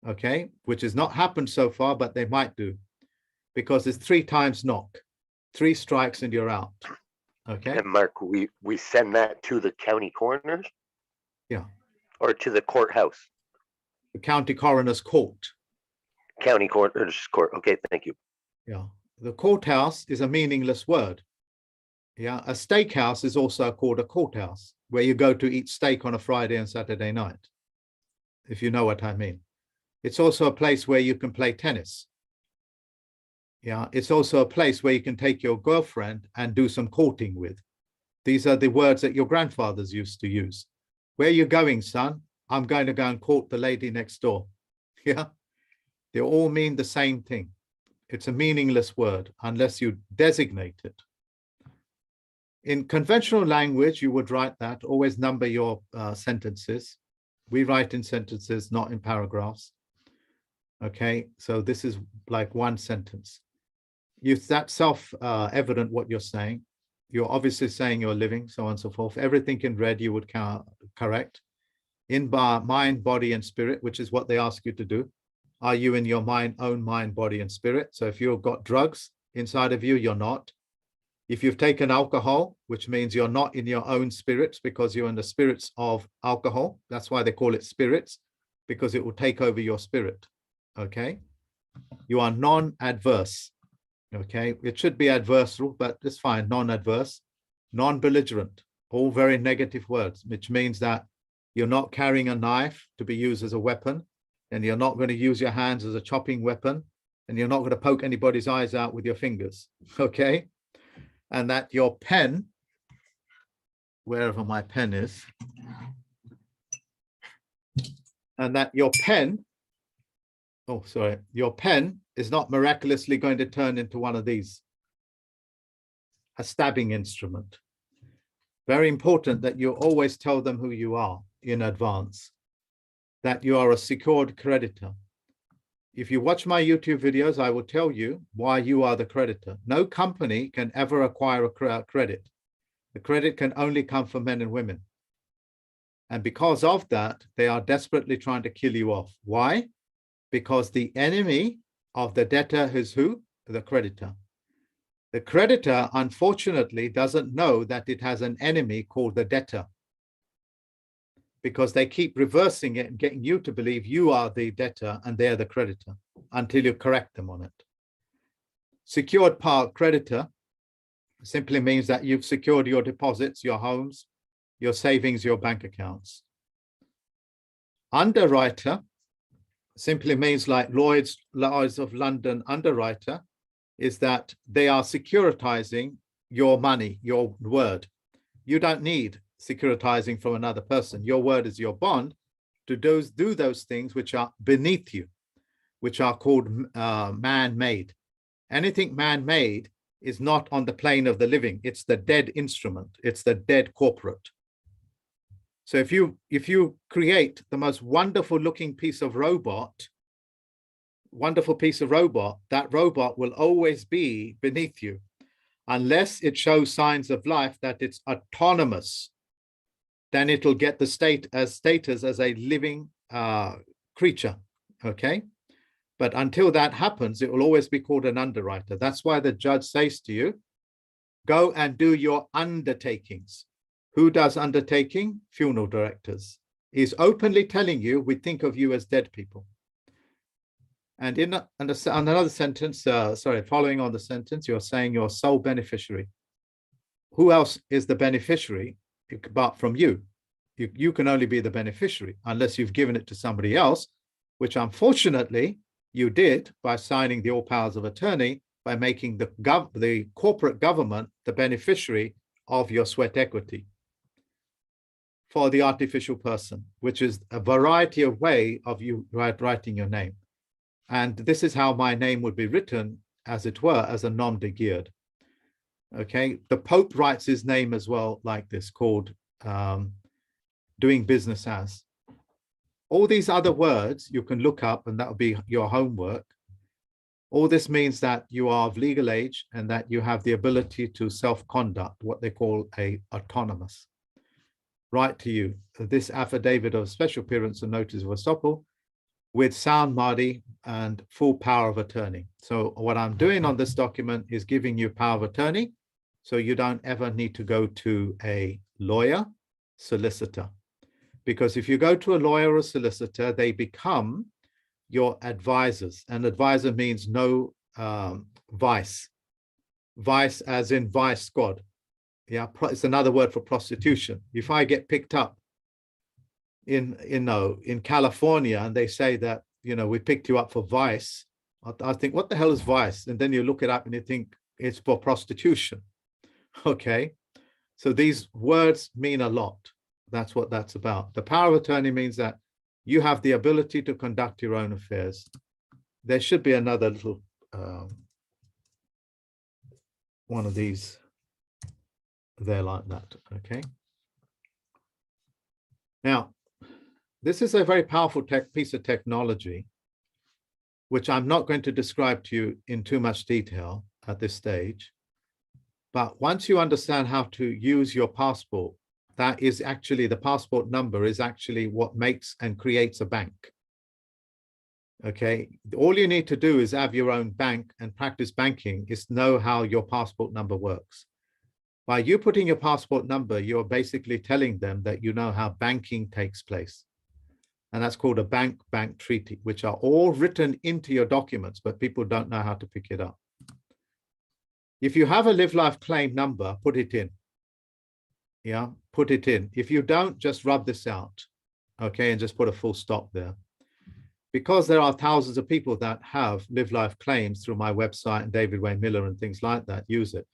[SPEAKER 12] Okay, which has not happened so far, but they might do, because it's 3 times knock, 3 strikes and you're out. Okay.
[SPEAKER 14] And Mark, we send that to the county coroners?
[SPEAKER 12] Yeah.
[SPEAKER 14] Or to the courthouse?
[SPEAKER 12] The county coroner's court.
[SPEAKER 14] County coroner's court. Okay, thank you.
[SPEAKER 12] Yeah. The courthouse is a meaningless word. Yeah. A steakhouse is also called a courthouse, where you go to eat steak on a Friday and Saturday night, if you know what I mean. It's also a place where you can play tennis. Yeah, it's also a place where you can take your girlfriend and do some courting with. These are the words that your grandfathers used to use. Where are you going, son? I'm going to go and court the lady next door. Yeah, they all mean the same thing. It's a meaningless word unless you designate it. In conventional language, you would write that, always number your sentences. We write in sentences, not in paragraphs. Okay, so this is like 1 sentence. That's self-evident what you're saying. You're obviously saying you're living, so on and so forth. Everything in red you would correct. In mind, body, and spirit, which is what they ask you to do. Are you in your own mind, body, and spirit? So if you've got drugs inside of you, you're not. If you've taken alcohol, which means you're not in your own spirits because you're in the spirits of alcohol. That's why they call it spirits, because it will take over your spirit. Okay, you are non-adverse. Okay, it should be adversarial, but it's fine. Non-adverse, non-belligerent, all very negative words, which means that you're not carrying a knife to be used as a weapon, and you're not going to use your hands as a chopping weapon, and you're not going to poke anybody's eyes out with your fingers. Okay, and that your pen, wherever my pen is, and that your pen, your pen is not miraculously going to turn into one of these, a stabbing instrument. Very important that you always tell them who you are in advance, that you are a secured creditor. If you watch my YouTube videos, I will tell you why you are the creditor. No company can ever acquire a credit. The credit can only come from men and women. And because of that, they are desperately trying to kill you off. Why? Because the enemy of the debtor is who? The creditor. The creditor, unfortunately, doesn't know that it has an enemy called the debtor, because they keep reversing it and getting you to believe you are the debtor and they're the creditor until you correct them on it. Secured part creditor simply means that you've secured your deposits, your homes, your savings, your bank accounts. Underwriter simply means like Lloyd's of London underwriter, is that they are securitizing your money, your word. You don't need securitizing from another person. Your word is your bond to do those things which are beneath you, which are called man-made. Anything man-made is not on the plane of the living. It's the dead instrument. It's the dead corporate. So if you create the most wonderful looking piece of robot, that robot will always be beneath you unless it shows signs of life that it's autonomous. Then it'll get the status as a living creature. Okay. But until that happens, it will always be called an underwriter. That's why the judge says to you, go and do your undertakings. Who does undertaking? Funeral directors. He's openly telling you, we think of you as dead people. And in another sentence, following on the sentence, you're saying you're sole beneficiary. Who else is the beneficiary apart from you? You can only be the beneficiary unless you've given it to somebody else, which unfortunately you did by signing the all powers of attorney, by making the corporate government the beneficiary of your sweat equity for the artificial person, which is a variety of way of you writing your name. And this is how my name would be written, as it were, as a nom de guerre. Okay, the Pope writes his name as well like this, called doing business as. All these other words you can look up, and that will be your homework. All this means that you are of legal age and that you have the ability to self-conduct, what they call a autonomous. Right to you, this affidavit of special appearance and notice of estoppel with sound Mahdi and full power of attorney. So what I'm doing on this document is giving you power of attorney, so you don't ever need to go to a lawyer, solicitor. Because if you go to a lawyer or a solicitor, they become your advisors. And advisor means no vice. Vice as in vice squad. Yeah, it's another word for prostitution. If I get picked up in California and they say that, we picked you up for vice, I think, what the hell is vice? And then you look it up and you think it's for prostitution. Okay, so these words mean a lot. That's what that's about. The power of attorney means that you have the ability to conduct your own affairs. There should be another little one of these there like that. Okay. Now, this is a very powerful piece of technology, which I'm not going to describe to you in too much detail at this stage. But once you understand how to use your passport, that is actually, the passport number is actually what makes and creates a bank. Okay, all you need to do is have your own bank and practice banking, is know how your passport number works. By you putting your passport number, you're basically telling them that you know how banking takes place. And that's called a bank-bank treaty, which are all written into your documents, but people don't know how to pick it up. If you have a live life claim number, put it in. Yeah, put it in. If you don't, just rub this out, okay, and just put a full stop there. Because there are thousands of people that have live life claims through my website and David Wayne Miller and things like that, use it.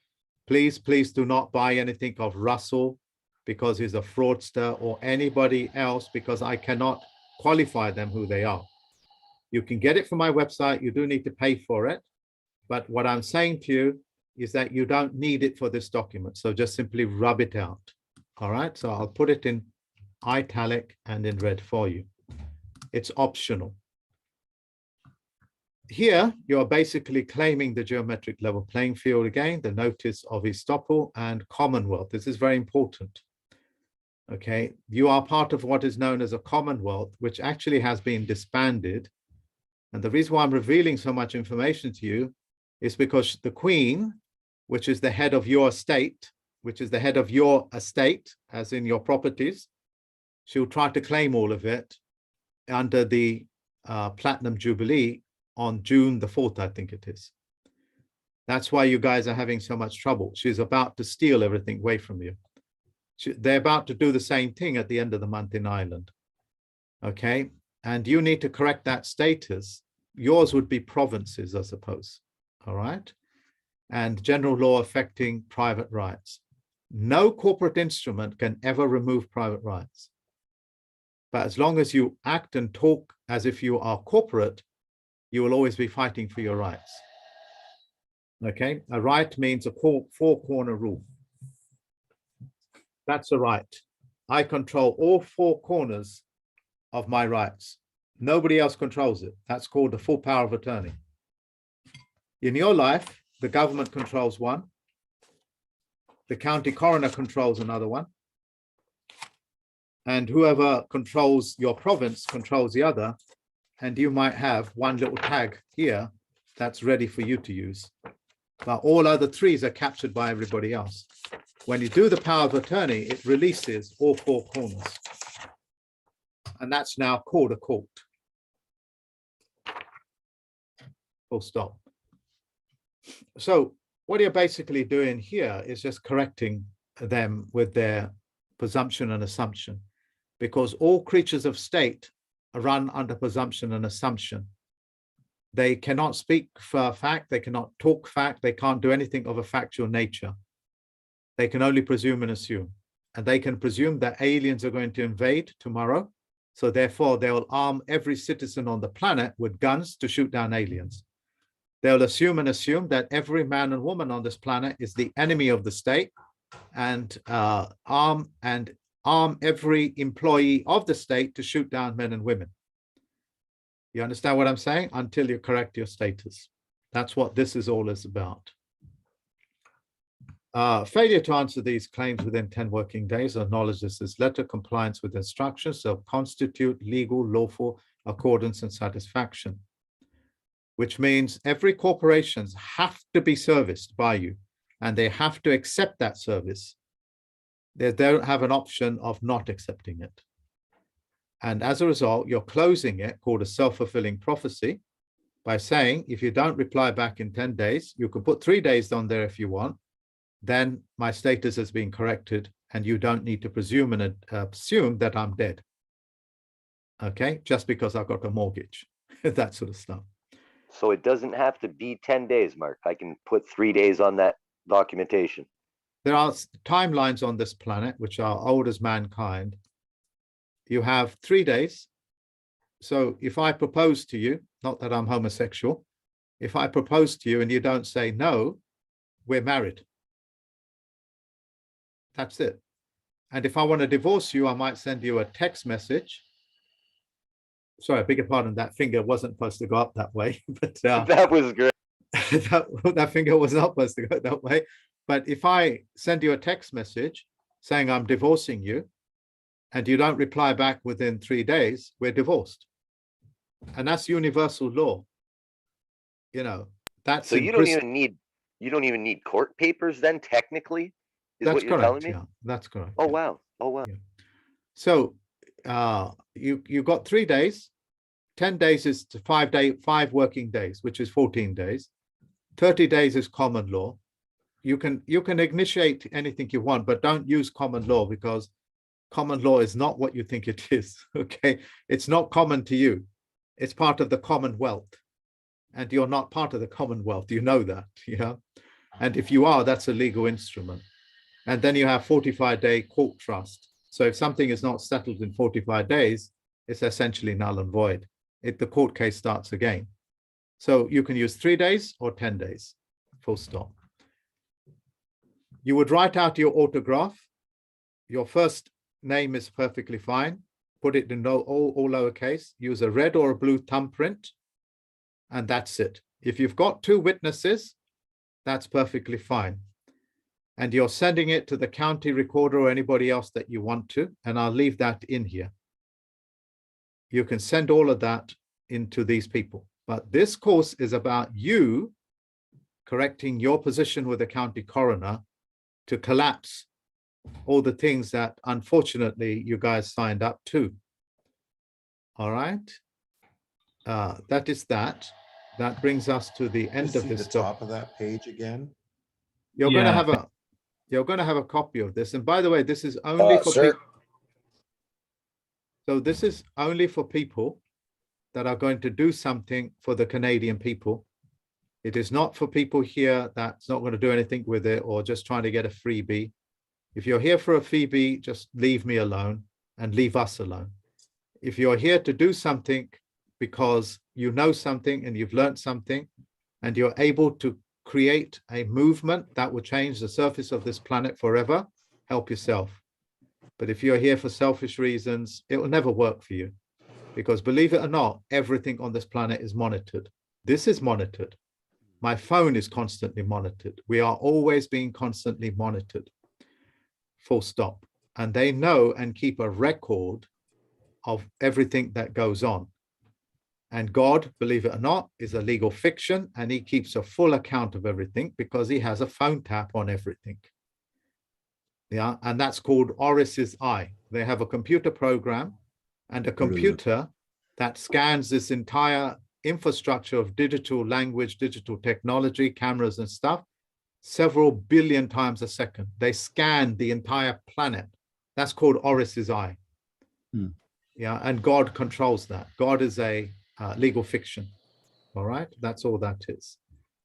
[SPEAKER 12] Please, please do not buy anything of Russell because he's a fraudster, or anybody else, because I cannot qualify them who they are. You can get it from my website. You do need to pay for it. But what I'm saying to you is that you don't need it for this document. So just simply rub it out. All right. So I'll put it in italic and in red for you. It's optional. Here, you're basically claiming the geometric level playing field again, the notice of estoppel and Commonwealth. This is very important. Okay, you are part of what is known as a Commonwealth, which actually has been disbanded. And the reason why I'm revealing so much information to you is because the Queen, which is the head of your estate, which is the head of your estate, as in your properties, she'll try to claim all of it under the Platinum Jubilee on June the 4th, I think it is. That's why you guys are having so much trouble. She's about to steal everything away from you. They're about to do the same thing at the end of the month in Ireland. Okay, and you need to correct that status. Yours would be provinces, I suppose. All right, and general law affecting private rights. No corporate instrument can ever remove private rights. But as long as you act and talk as if you are corporate, you will always be fighting for your rights. Okay, a right means a four-corner rule. That's a right. I control all four corners of my rights. Nobody else controls it. That's called the full power of attorney. In your life, the government controls one. The county coroner controls another one. And whoever controls your province controls the other. And you might have one little tag here that's ready for you to use. But all other threes are captured by everybody else. When you do the power of attorney, it releases all four corners. And that's now called a court. full stop. So what you're basically doing here is just correcting them with their presumption and assumption, because all creatures of state run under presumption and assumption. They cannot speak for fact, they cannot talk fact, they can't do anything of a factual nature. They can only presume and assume. And they can presume that aliens are going to invade tomorrow. So therefore, they will arm every citizen on the planet with guns to shoot down aliens. They'll assume that every man and woman on this planet is the enemy of the state, and arm every employee of the state to shoot down men and women. You understand what I'm saying? Until you correct your status. That's what this is all is about. Failure to answer these claims within 10 working days or acknowledge this as letter compliance with instructions shall constitute legal, lawful accordance and satisfaction, which means every corporations have to be serviced by you and they have to accept that service. They don't have an option of not accepting it. And as a result, you're closing it, called a self-fulfilling prophecy, by saying, if you don't reply back in 10 days, you can put 3 days on there if you want, then my status has been corrected and you don't need to presume and assume that I'm dead. Okay, just because I've got a mortgage, that sort of stuff.
[SPEAKER 14] So it doesn't have to be 10 days, Mark. I can put 3 days on that documentation.
[SPEAKER 12] There are timelines on this planet which are old as mankind. You have 3 days. So if I propose to you, not that I'm homosexual, if I propose to you and you don't say no, we're married. That's it. And if I want to divorce you, I might send you a text message. Sorry, I beg your pardon, that finger wasn't supposed to go up that way, but
[SPEAKER 14] that was great.
[SPEAKER 12] that finger was not supposed to go that way. But if I send you a text message saying I'm divorcing you, and you don't reply back within 3 days, we're divorced. And that's universal law. You know, that's
[SPEAKER 14] so you don't even need court papers then, technically, is
[SPEAKER 12] that's
[SPEAKER 14] what you're
[SPEAKER 12] correct,
[SPEAKER 14] telling me?
[SPEAKER 12] yeah, that's correct.
[SPEAKER 14] Oh,
[SPEAKER 12] yeah.
[SPEAKER 14] wow. Oh, wow.
[SPEAKER 12] Yeah. So you got 3 days. 10 days is 5 working days, which is 14 days. 30 days is common law. You can initiate anything you want, but don't use common law, because common law is not what you think it is. Okay, it's not common to you. It's part of the Commonwealth, and you're not part of the Commonwealth. You know that, yeah. And if you are, that's a legal instrument. And then you have 45-day court trust. So if something is not settled in 45 days, it's essentially null and void. The court case starts again. So you can use 3 days or 10 days, full stop. You would write out your autograph. Your first name is perfectly fine. Put it in all lowercase. Use a red or a blue thumbprint, and that's it. If you've got 2 witnesses, that's perfectly fine. And you're sending it to the county recorder or anybody else that you want to, and I'll leave that in here. You can send all of that into these people. But this course is about you correcting your position with the county coroner to collapse all the things that unfortunately you guys signed up to. All right. That is that. That brings us to the end of this.
[SPEAKER 15] The top of that page again.
[SPEAKER 12] You're going to have a copy of this. And by the way, this is only for people. So this is only for people that are going to do something for the Canadian people. It is not for people here that's not going to do anything with it or just trying to get a freebie. If you're here for a freebie, just leave me alone and leave us alone. If you're here to do something because you know something and you've learned something and you're able to create a movement that will change the surface of this planet forever, help yourself. But if you're here for selfish reasons, it will never work for you, because believe it or not, everything on this planet is monitored. This is monitored. My phone is constantly monitored. We are always being constantly monitored, full stop. And they know and keep a record of everything that goes on. And God, believe it or not, is a legal fiction, and he keeps a full account of everything because he has a phone tap on everything. Yeah, and that's called Oris's Eye. They have a computer program and a computer that scans this entire infrastructure of digital language, digital technology, cameras and stuff, several billion times a second. They scan the entire planet. That's called Oris's eye. Yeah, and God controls that. God is a legal fiction. All right, that's all that is.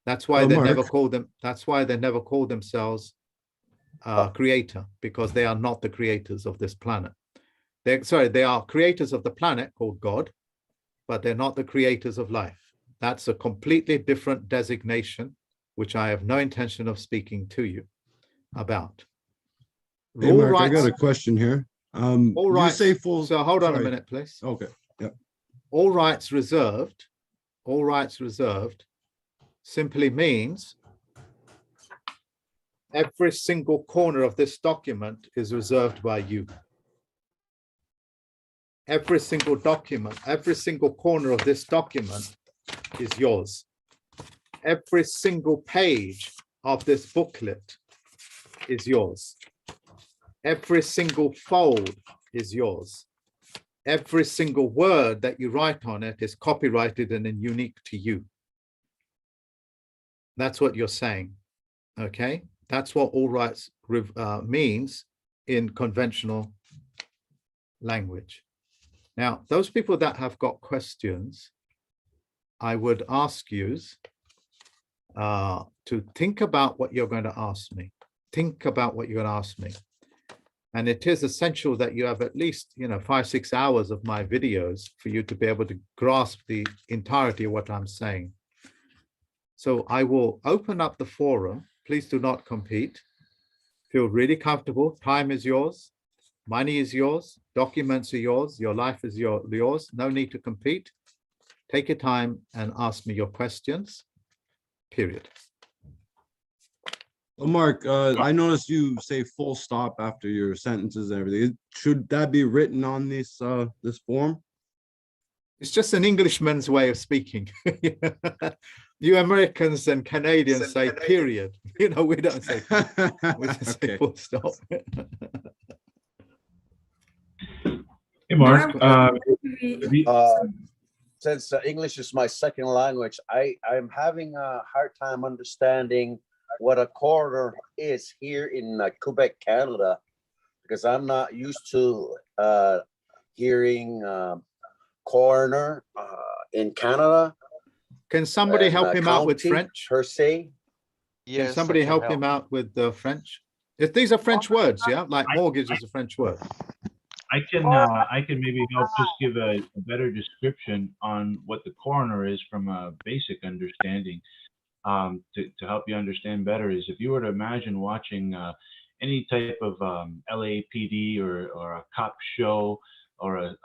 [SPEAKER 12] That's why they never call them. That's why they never call themselves creator, because they are not the creators of this planet. They are creators of the planet called God, but they're not the creators of life. That's a completely different designation, which I have no intention of speaking to you about.
[SPEAKER 18] Hey, Mark, I got a question here.
[SPEAKER 12] All rights,
[SPEAKER 18] you say full.
[SPEAKER 12] So hold on a
[SPEAKER 18] sorry.
[SPEAKER 12] minute, please.
[SPEAKER 18] Okay. Yeah.
[SPEAKER 12] All rights reserved. All rights reserved simply means every single corner of this document is reserved by you. Every single document, every single corner of this document is yours. Every single page of this booklet is yours. Every single fold is yours. Every single word that you write on it is copyrighted and unique to you. That's what you're saying, okay? That's what all rights means in conventional language. Now, those people that have got questions, I would ask you to think about what you're going to ask me. Think about what you're going to ask me. And it is essential that you have at least, 5-6 hours of my videos for you to be able to grasp the entirety of what I'm saying. So I will open up the forum. Please do not compete. Feel really comfortable. Time is yours. Money is yours. Documents are yours. Your life is yours. No need to compete. Take your time and ask me your questions, period.
[SPEAKER 18] Well, Mark, I noticed you say full stop after your sentences and everything. Should that be written on this this form?
[SPEAKER 12] It's just an Englishman's way of speaking. You Americans and Canadians say period. We don't say, we just say full stop.
[SPEAKER 1] Hey, Mark.
[SPEAKER 16] Since English is my second language, I'm having a hard time understanding what a coroner is here in Quebec, Canada, because I'm not used to hearing coroner in Canada.
[SPEAKER 12] Can somebody help him out with French?
[SPEAKER 16] Per se.
[SPEAKER 12] Can somebody help him out with the French? If these are French words, yeah, like mortgage is a French word.
[SPEAKER 1] I can maybe help just give a better description on what the coroner is from a basic understanding. To help you understand better is if you were to imagine watching any type of LAPD or a cop show or a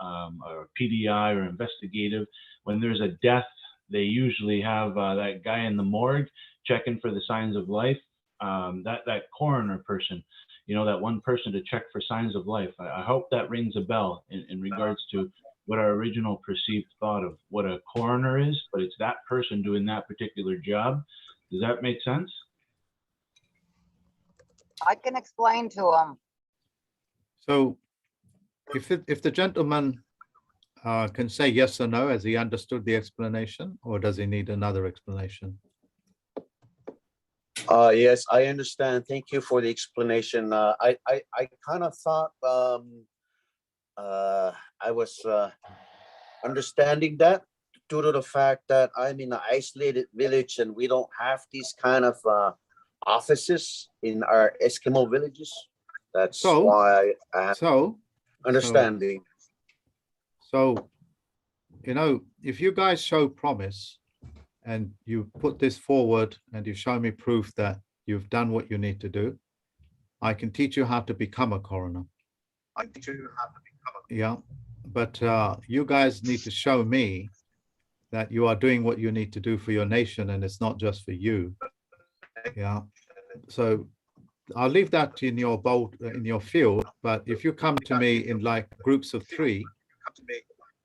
[SPEAKER 1] PDI or investigative, when there's a death, they usually have that guy in the morgue checking for the signs of life. That coroner person, that one person to check for signs of life. I hope that rings a bell in regards to what our original perceived thought of what a coroner is, but it's that person doing that particular job. Does that make sense?
[SPEAKER 19] I can explain to him.
[SPEAKER 12] So if the gentleman can say yes or no, has he understood the explanation, or does he need another explanation?
[SPEAKER 16] Yes, I understand. Thank you for the explanation. I kind of thought I was understanding that due to the fact that I'm in an isolated village and we don't have these kind of offices in our Eskimo villages. That's why I have understanding.
[SPEAKER 12] So, if you guys show promise and you put this forward and you show me proof that you've done what you need to do, I can teach you how to become a coroner. Yeah, but you guys need to show me that you are doing what you need to do for your nation, and it's not just for you. Yeah, so I'll leave that in your field. But if you come to me in like groups of 3,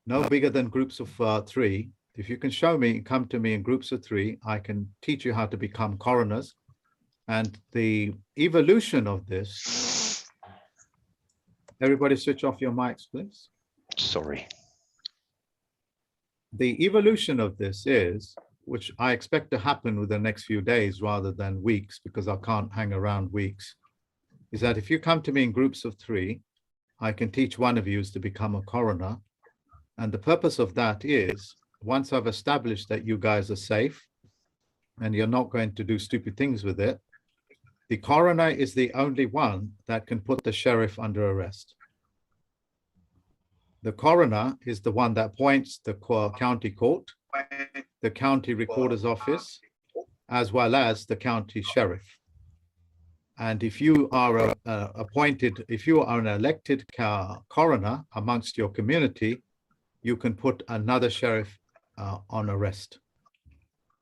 [SPEAKER 12] no bigger than groups of 3, if you can show me, come to me in groups of 3, I can teach you how to become coroners. And the evolution of this, everybody switch off your mics, please.
[SPEAKER 14] Sorry.
[SPEAKER 12] The evolution of this is, which I expect to happen within the next few days rather than weeks, because I can't hang around weeks, is that if you come to me in groups of 3, I can teach one of you to become a coroner. And the purpose of that is, once I've established that you guys are safe and you're not going to do stupid things with it, the coroner is the only one that can put the sheriff under arrest. The coroner is the one that appoints the county court, the county recorder's office, as well as the county sheriff. And if you are if you are an elected coroner amongst your community, you can put another sheriff on arrest.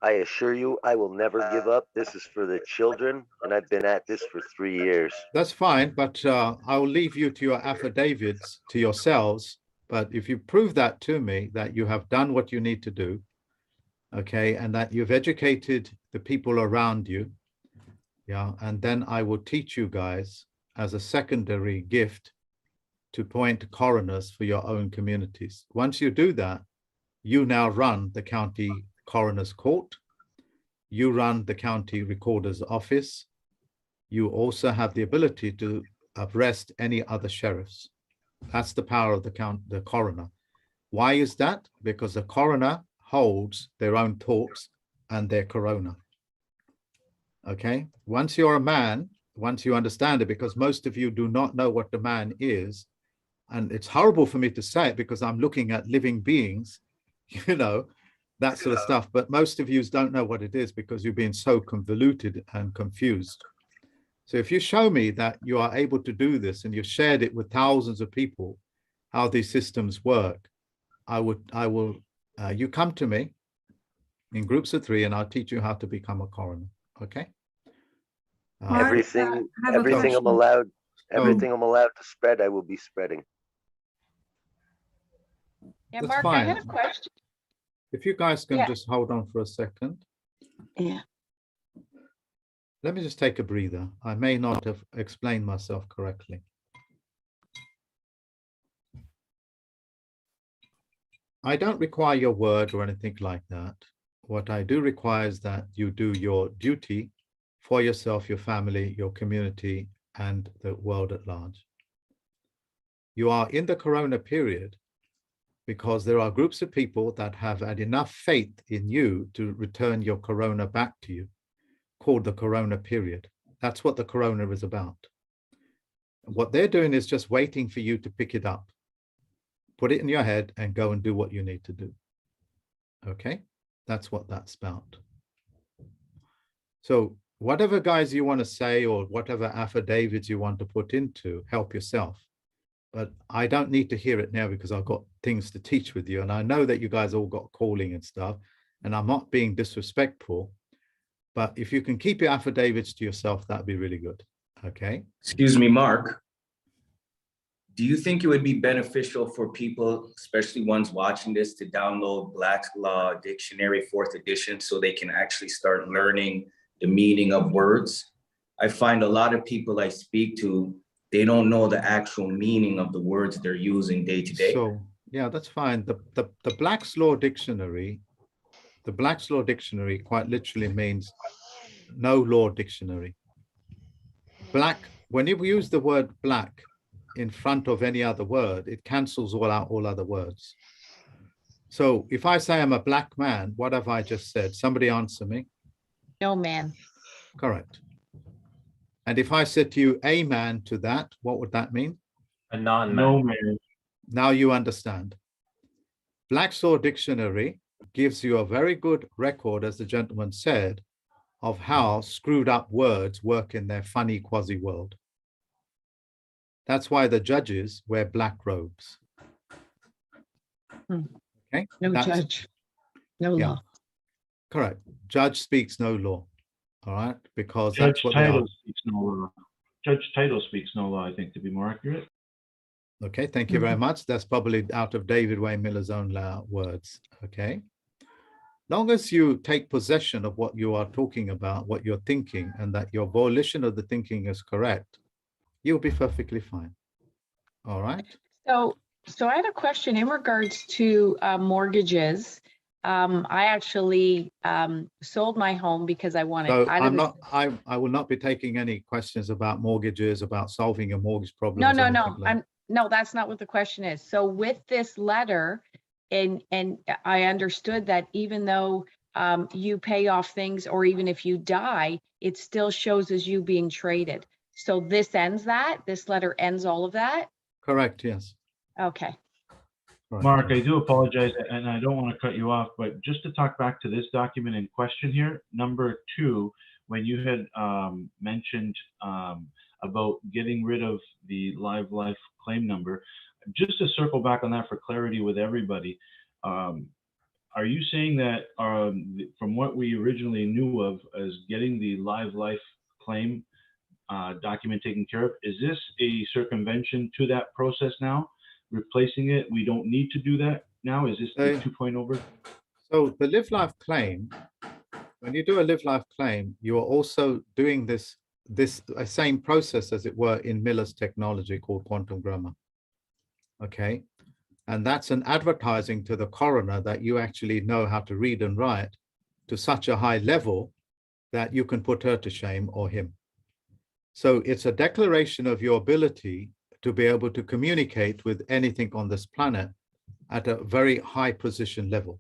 [SPEAKER 14] I assure you, I will never give up. This is for the children, and I've been at this for 3 years.
[SPEAKER 12] That's fine, but I will leave you to your affidavits to yourselves. But if you prove that to me, that you have done what you need to do, okay, and that you've educated the people around you, yeah, and then I will teach you guys as a secondary gift to appoint coroners for your own communities. Once you do that, you now run the county coroner's court, you run the county recorder's office, you also have the ability to arrest any other sheriffs. That's the power of the coroner. Why is that? Because the coroner holds their own thoughts and their corona. Okay, once you're a man, once you understand it, because most of you do not know what the man is, and it's horrible for me to say it because I'm looking at living beings, you know, that sort of stuff, but most of you don't know what it is because you've been so convoluted and confused. So if you show me that you are able to do this and you've shared it with thousands of people, how these systems work, you come to me in groups of 3 and I'll teach you how to become a coroner. Okay.
[SPEAKER 14] Everything I'm allowed to spread, I will be spreading.
[SPEAKER 7] Yeah,
[SPEAKER 12] That's
[SPEAKER 7] Mark,
[SPEAKER 12] fine.
[SPEAKER 7] I had a question.
[SPEAKER 12] If you guys can
[SPEAKER 7] Yeah.
[SPEAKER 12] just hold on for a second.
[SPEAKER 7] Yeah.
[SPEAKER 12] Let me just take a breather. I may not have explained myself correctly. I don't require your word or anything like that. What I do require is that you do your duty for yourself, your family, your community, and the world at large. You are in the corona period because there are groups of people that have had enough faith in you to return your corona back to you, called the corona period. That's what the corona is about. What they're doing is just waiting for you to pick it up, put it in your head and go and do what you need to do. Okay, that's what that's about. So whatever guys you want to say or whatever affidavits you want to put into, help yourself. But I don't need to hear it now because I've got things to teach with you. And I know that you guys all got calling and stuff, and I'm not being disrespectful, but if you can keep your affidavits to yourself, that'd be really good. Okay.
[SPEAKER 20] Excuse me, Mark. Do you think it would be beneficial for people, especially ones watching this, to download Black's Law Dictionary 4th edition so they can actually start learning the meaning of words? I find a lot of people I speak to, they don't know the actual meaning of the words they're using day to day.
[SPEAKER 12] So yeah, that's fine. The Black's Law Dictionary, the Black's Law Dictionary quite literally means no law dictionary. Black, when you use the word black in front of any other word, it cancels all other words. So if I say I'm a black man, what have I just said? Somebody answer me.
[SPEAKER 7] No man.
[SPEAKER 12] Correct. And if I said to you a man to that, what would that mean?
[SPEAKER 6] A non-man.
[SPEAKER 1] No man.
[SPEAKER 12] Now you understand. Black's Law Dictionary gives you a very good record, as the gentleman said, of how screwed up words work in their funny quasi world. That's why the judges wear black robes. Okay.
[SPEAKER 7] No judge. No
[SPEAKER 12] yeah.
[SPEAKER 7] law.
[SPEAKER 12] Correct. Judge speaks no law. All right, because
[SPEAKER 1] Judge
[SPEAKER 12] that's what they are.
[SPEAKER 1] Title speaks no law. Judge Title speaks no law, I think, to be more accurate.
[SPEAKER 12] Okay, thank you very much. That's probably out of David Wayne Miller's own words. Okay. Long as you take possession of what you are talking about, what you're thinking, and that your volition of the thinking is correct, you'll be perfectly fine. All right.
[SPEAKER 7] So So I had a question in regards to mortgages. I actually sold my home because I wanted
[SPEAKER 12] So
[SPEAKER 7] out of
[SPEAKER 12] I'm
[SPEAKER 7] the-
[SPEAKER 12] not, I will not be taking any questions about mortgages, about solving a mortgage problem.
[SPEAKER 7] No, that's not what the question is. So with this letter, and I understood that even though you pay off things, or even if you die, it still shows as you being traded. So this ends that? This letter ends all of that?
[SPEAKER 12] Correct, yes.
[SPEAKER 7] Okay.
[SPEAKER 12] Right.
[SPEAKER 1] Mark, I do apologize, and I don't want to cut you off, but just to talk back to this document in question here, number 2, when you had mentioned about getting rid of the live life claim number, just to circle back on that for clarity with everybody, are you saying that from what we originally knew of as getting the live life claim document taken care of, is this a circumvention to that process now? Replacing it, we don't need to do that now? Is this the 2.0 version?
[SPEAKER 12] So the live life claim, when you do a live life claim, you are also doing this same process, as it were, in Miller's technology called quantum grammar. Okay, and that's an advertising to the coroner that you actually know how to read and write to such a high level that you can put her to shame or him. So it's a declaration of your ability to be able to communicate with anything on this planet at a very high precision level.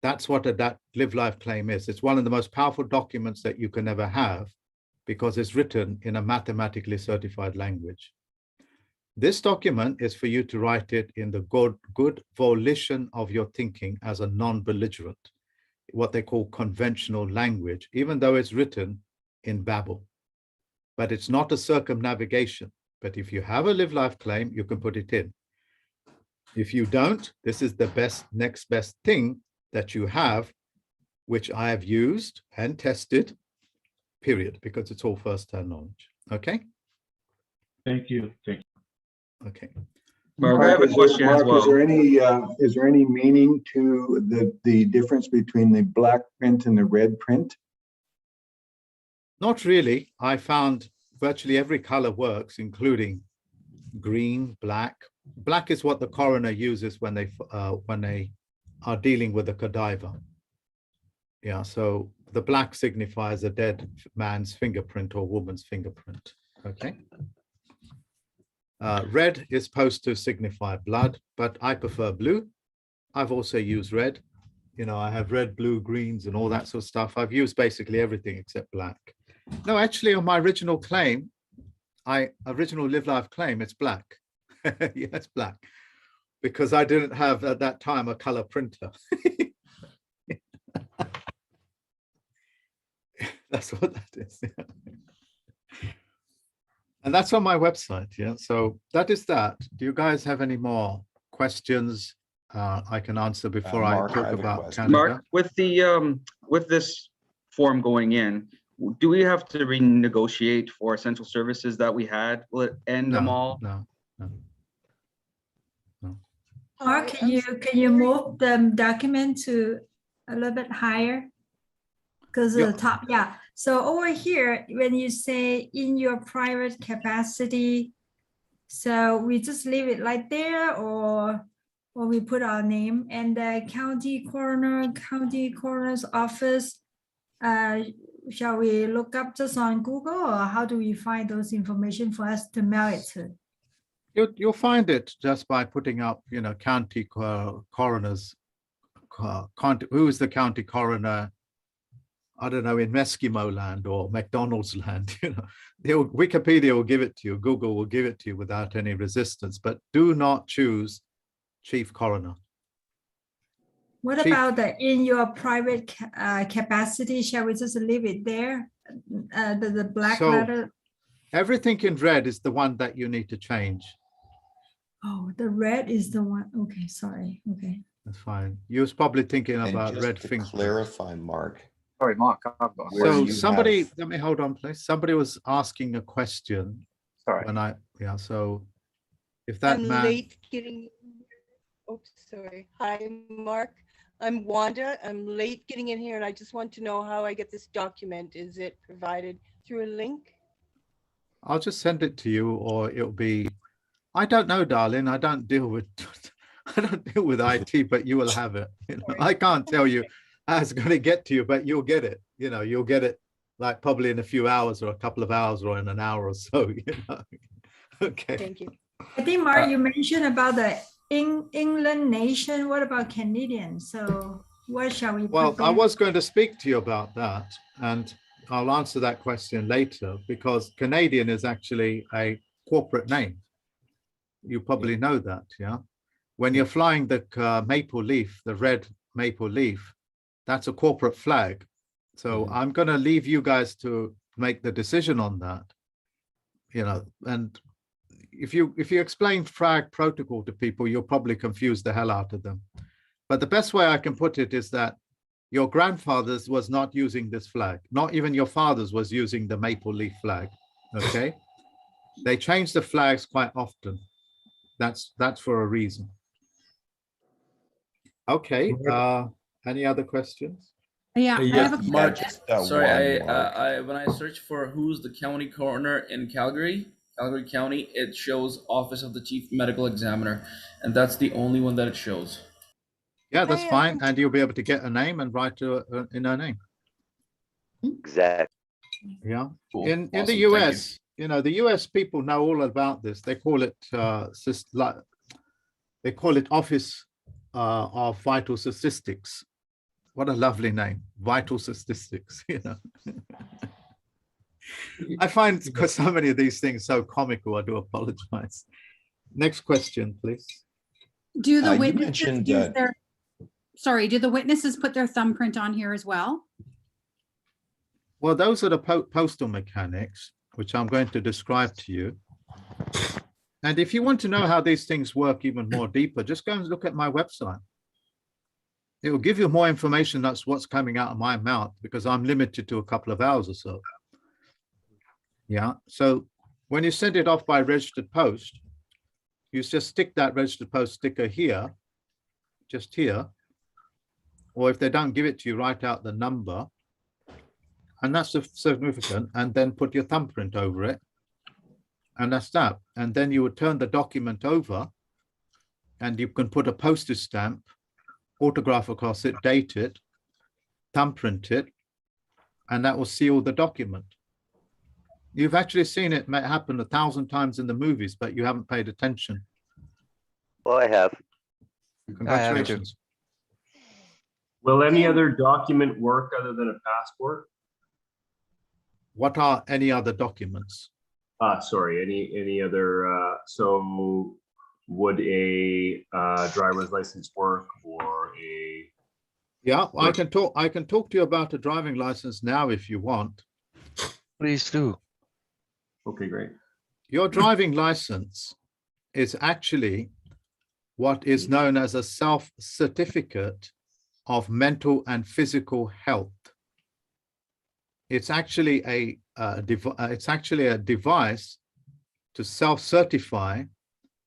[SPEAKER 12] That's what that live life claim is. It's one of the most powerful documents that you can ever have, because it's written in a mathematically certified language. This document is for you to write it in the good volition of your thinking as a non-belligerent, what they call conventional language, even though it's written in Babel. But it's not a circumnavigation. But if you have a live life claim, you can put it in. If you don't, this is the next best thing that you have, which I have used and tested, period, because it's all first-hand knowledge. Okay?
[SPEAKER 1] Thank you. Thank you.
[SPEAKER 12] Okay.
[SPEAKER 2] Mark,
[SPEAKER 11] I have a question as well.
[SPEAKER 2] Is there any meaning to the difference between the black print and the red print?
[SPEAKER 12] Not really. I found virtually every color works, including green, black. Black is what the coroner uses when they are dealing with a cadaver. Yeah, so the black signifies a dead man's fingerprint or woman's fingerprint. Okay. Red is supposed to signify blood, but I prefer blue. I've also used red. You know, I have red, blue, greens, and all that sort of stuff. I've used basically everything except black. No, actually, on my original claim, original live life claim, it's black. Yeah, it's black, because I didn't have at that time a color printer. That's what that is. Yeah. And that's on my website. Yeah, so that is that. Do you guys have any more questions I can answer before
[SPEAKER 15] Mark,
[SPEAKER 12] I talk
[SPEAKER 15] I have a
[SPEAKER 12] about
[SPEAKER 15] question.
[SPEAKER 12] Canada?
[SPEAKER 11] Mark, with the with this form going in, do we have to renegotiate for essential services that we had? Will it end them all?
[SPEAKER 12] No.
[SPEAKER 4] Mark, can you move the document to a little bit higher? Because
[SPEAKER 12] Yeah.
[SPEAKER 4] the top, yeah. So over here, when you say in your private capacity, so we just leave it like there, or we put our name and the county coroner's office. Shall we look up just on Google, or how do we find those information for us to mail it to?
[SPEAKER 12] You'll find it just by putting up, you know, county coroners. Who is the county coroner? I don't know, in Eskimo land or McDonald's land. You know, Wikipedia will give it to you. Google will give it to you without any resistance. But do not choose chief coroner.
[SPEAKER 4] What
[SPEAKER 12] Chief-
[SPEAKER 4] about the in your private capacity? Shall we just leave it there? The black
[SPEAKER 12] So-
[SPEAKER 4] letter.
[SPEAKER 12] Everything in red is the one that you need to change.
[SPEAKER 4] Oh, the red is the one. Okay, sorry. Okay.
[SPEAKER 12] That's fine. You was probably thinking
[SPEAKER 15] And
[SPEAKER 12] about
[SPEAKER 15] just
[SPEAKER 12] red
[SPEAKER 15] to
[SPEAKER 12] finger.
[SPEAKER 15] clarify, Mark,
[SPEAKER 11] Sorry, Mark. I've got.
[SPEAKER 15] where
[SPEAKER 12] So
[SPEAKER 15] you
[SPEAKER 12] somebody,
[SPEAKER 15] have-
[SPEAKER 12] let me hold on, please. Somebody was asking a question
[SPEAKER 11] Sorry.
[SPEAKER 12] when yeah, so if that
[SPEAKER 7] I'm
[SPEAKER 12] man,
[SPEAKER 7] late getting, oops, sorry. Hi, Mark. I'm Wanda. I'm late getting in here, and I just want to know how I get this document. Is it provided through a link?
[SPEAKER 12] I'll just send it to you, or it'll be I don't know, darling. I don't deal with I don't deal with IT, but you will have it. You know, I can't tell you how it's going to get to you, but you'll get it. You know, you'll get it like probably in a few hours or a couple of hours or in an hour or so. You know. Okay.
[SPEAKER 4] Thank you. I think, Mark, you mentioned about the England nation. What about Canadian? So what shall we?
[SPEAKER 12] Well,
[SPEAKER 4] put
[SPEAKER 12] I
[SPEAKER 4] there?
[SPEAKER 12] was going to speak to you about that, and I'll answer that question later because Canadian is actually a corporate name. You probably know that, yeah? When you're flying the maple leaf, the red maple leaf, that's a corporate flag. So I'm going to leave you guys to make the decision on that, you know, and if you explain flag protocol to people, you'll probably confuse the hell out of them. But the best way I can put it is that your grandfather's was not using this flag. Not even your father's was using the maple leaf flag, okay? They change the flags quite often. That's for a reason. Okay, any other questions?
[SPEAKER 21] Yeah, I have a
[SPEAKER 15] Mark,
[SPEAKER 21] sorry, when I search for who's the county coroner in Calgary County, it shows Office of the Chief Medical Examiner, and that's the only one that it shows.
[SPEAKER 12] Yeah, that's fine. And you'll be able to get a name and write in her name.
[SPEAKER 14] Exactly.
[SPEAKER 12] Yeah.
[SPEAKER 21] Cool.
[SPEAKER 12] In
[SPEAKER 21] Awesome.
[SPEAKER 12] the US, you know, the US people know all about this. They call it they call it Office of Vital Statistics. What a lovely name, Vital Statistics, you know. I find because so many of these things so comical, I do apologize. Next question, please.
[SPEAKER 21] Do the
[SPEAKER 15] you
[SPEAKER 21] witnesses
[SPEAKER 15] mentioned,
[SPEAKER 21] use their, sorry, do the witnesses put their thumbprint on here as well?
[SPEAKER 12] Well, those are the postal mechanics, which I'm going to describe to you. And if you want to know how these things work even more deeper, just go and look at my website. It will give you more information. That's what's coming out of my mouth because I'm limited to a couple of hours or so. Yeah. So when you send it off by registered post, you just stick that registered post sticker here, just here. Or if they don't give it to you, write out the number. And that's significant. And then put your thumbprint over it. And that's that. And then you would turn the document over and you can put a postage stamp, autograph across it, date it, thumbprint it, and that will seal the document. You've actually seen it happen 1,000 times in the movies, but you haven't paid attention.
[SPEAKER 14] Well, I have.
[SPEAKER 12] Congratulations.
[SPEAKER 22] Will any other document work other than a passport?
[SPEAKER 12] What are any other documents?
[SPEAKER 22] Sorry, any other, so would a driver's license work or a?
[SPEAKER 12] Yeah, I can talk to you about a driving license now if you want.
[SPEAKER 15] Please do.
[SPEAKER 22] Okay, great.
[SPEAKER 12] Your driving license is actually what is known as a self-certificate of mental and physical health. It's actually a device to self-certify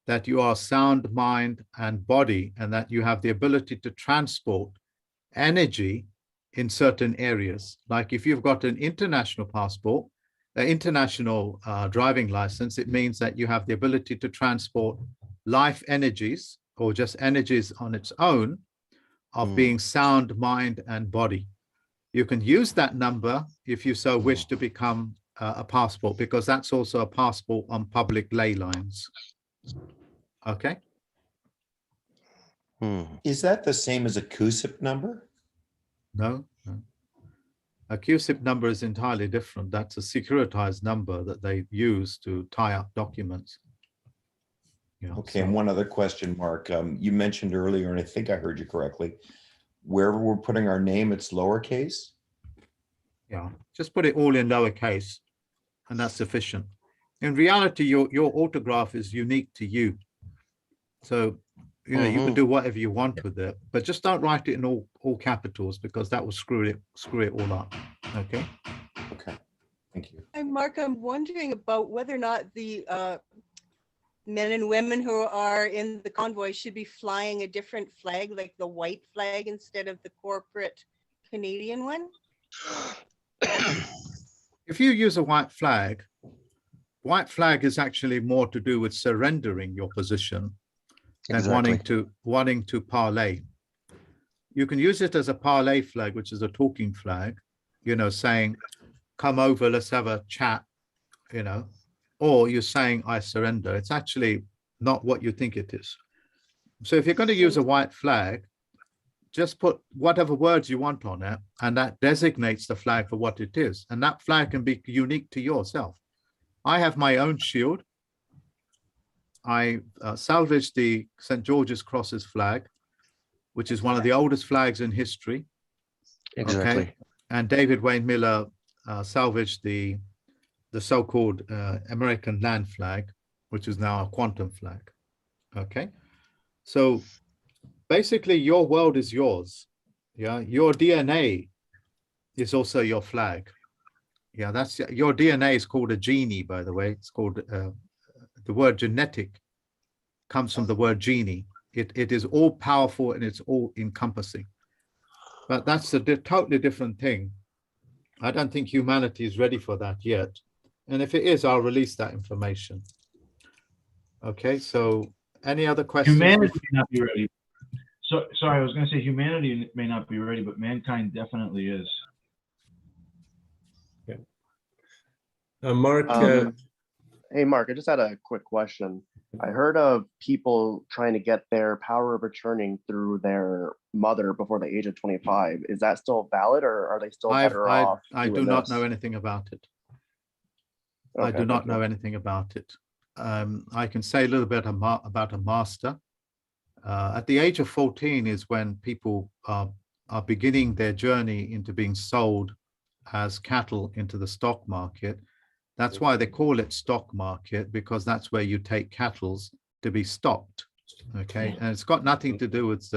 [SPEAKER 12] that you are sound mind and body and that you have the ability to transport energy in certain areas. Like if you've got an international passport, an international driving license, it means that you have the ability to transport life energies or just energies on its own of being sound mind and body. You can use that number if you so wish to become a passport, because that's also a passport on public ley lines. Okay.
[SPEAKER 15] Is that the same as a CUSIP number?
[SPEAKER 12] No, no. A CUSIP number is entirely different. That's a securitized number that they use to tie up documents. Yeah,
[SPEAKER 15] okay, and one other question, Mark. You mentioned earlier, and I think I heard you correctly, wherever we're putting our name, it's lowercase?
[SPEAKER 12] Yeah, just put it all in lowercase, and that's sufficient. In reality, your autograph is unique to you. So, you know, you can do whatever you want with it, but just don't write it in all capitals because that will screw it all up. Okay.
[SPEAKER 15] Okay. Thank you.
[SPEAKER 23] Hi, Mark. I'm wondering about whether or not the men and women who are in the convoy should be flying a different flag, like the white flag instead of the corporate Canadian one.
[SPEAKER 12] If you use a white flag, white flag is actually more to do with surrendering your position than
[SPEAKER 6] Exactly.
[SPEAKER 12] wanting to parlay. You can use it as a parlay flag, which is a talking flag, you know, saying, come over, let's have a chat, you know, or you're saying, I surrender. It's actually not what you think it is. So if you're going to use a white flag, just put whatever words you want on it, and that designates the flag for what it is. And that flag can be unique to yourself. I have my own shield. I salvaged the St. George's Crosses flag, which is one of the oldest flags in history.
[SPEAKER 6] Exactly.
[SPEAKER 12] Okay? And David Wayne Miller salvaged the so-called American land flag, which is now a quantum flag. Okay, so basically your world is yours. Yeah, your DNA is also your flag. Yeah, that's your DNA is called a genie, by the way. It's called the word genetic comes from the word genie. It is all powerful and it's all encompassing. But that's a totally different thing. I don't think humanity is ready for that yet. And if it is, I'll release that information. Okay, so any other questions?
[SPEAKER 1] Humanity may not be ready. So, sorry, I was going to say humanity may not be ready, but mankind definitely is.
[SPEAKER 3] Yeah. Mark.
[SPEAKER 5] Hey, Mark, I just had a quick question. I heard of people trying to get their power of attorney through their mother before the age of 25. Is that still valid, or are they still better off?
[SPEAKER 12] I do not know anything about it. I do not know anything about it. I can say a little bit about a master. At the age of 14 is when people are beginning their journey into being sold as cattle into the stock market. That's why they call it stock market, because that's where you take cattle to be stocked. Okay, and it's got nothing to do with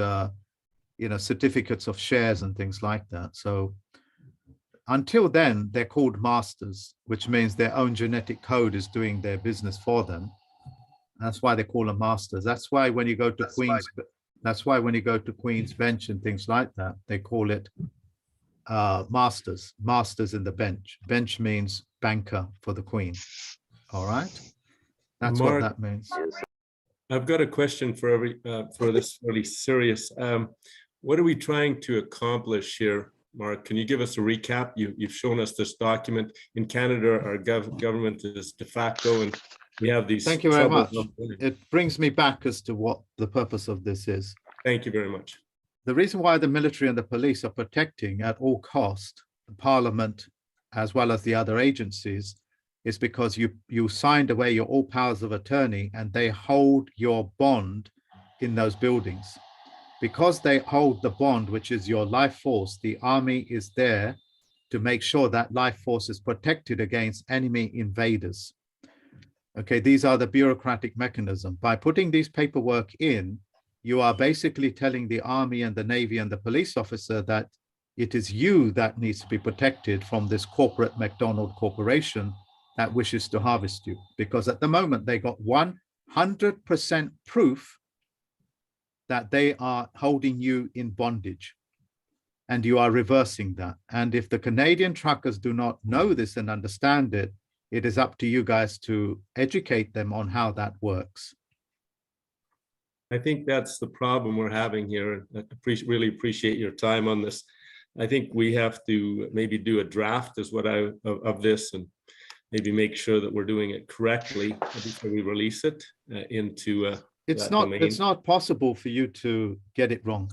[SPEAKER 12] you know, certificates of shares and things like that. So until then, they're called masters, which means their own genetic code is doing their business for them. That's why they call them masters. That's why when you go to Queen's Bench and things like that, they call it masters in the bench. Bench means banker for the Queen. All right, that's
[SPEAKER 3] Mark,
[SPEAKER 12] what that means.
[SPEAKER 3] I've got a question for this really serious. What are we trying to accomplish here, Mark? Can you give us a recap? You've shown us this document. In Canada, our government is de facto, and we have these.
[SPEAKER 12] Thank you very much. It brings me back as to what the purpose of this is.
[SPEAKER 3] Thank you very much.
[SPEAKER 12] The reason why the military and the police are protecting at all cost the Parliament as well as the other agencies is because you signed away your all powers of attorney, and they hold your bond in those buildings. Because they hold the bond, which is your life force, the army is there to make sure that life force is protected against enemy invaders. Okay, these are the bureaucratic mechanism. By putting these paperwork in, you are basically telling the army and the navy and the police officer that it is you that needs to be protected from this corporate McDonald corporation that wishes to harvest you. Because at the moment, they got 100% proof that they are holding you in bondage, and you are reversing that. And if the Canadian truckers do not know this and understand it, it is up to you guys to educate them on how that works.
[SPEAKER 3] I think that's the problem we're having here. I really appreciate your time on this. I think we have to maybe do a draft of this, and maybe make sure that we're doing it correctly before we release it into
[SPEAKER 12] It's not possible for you to get it wrong.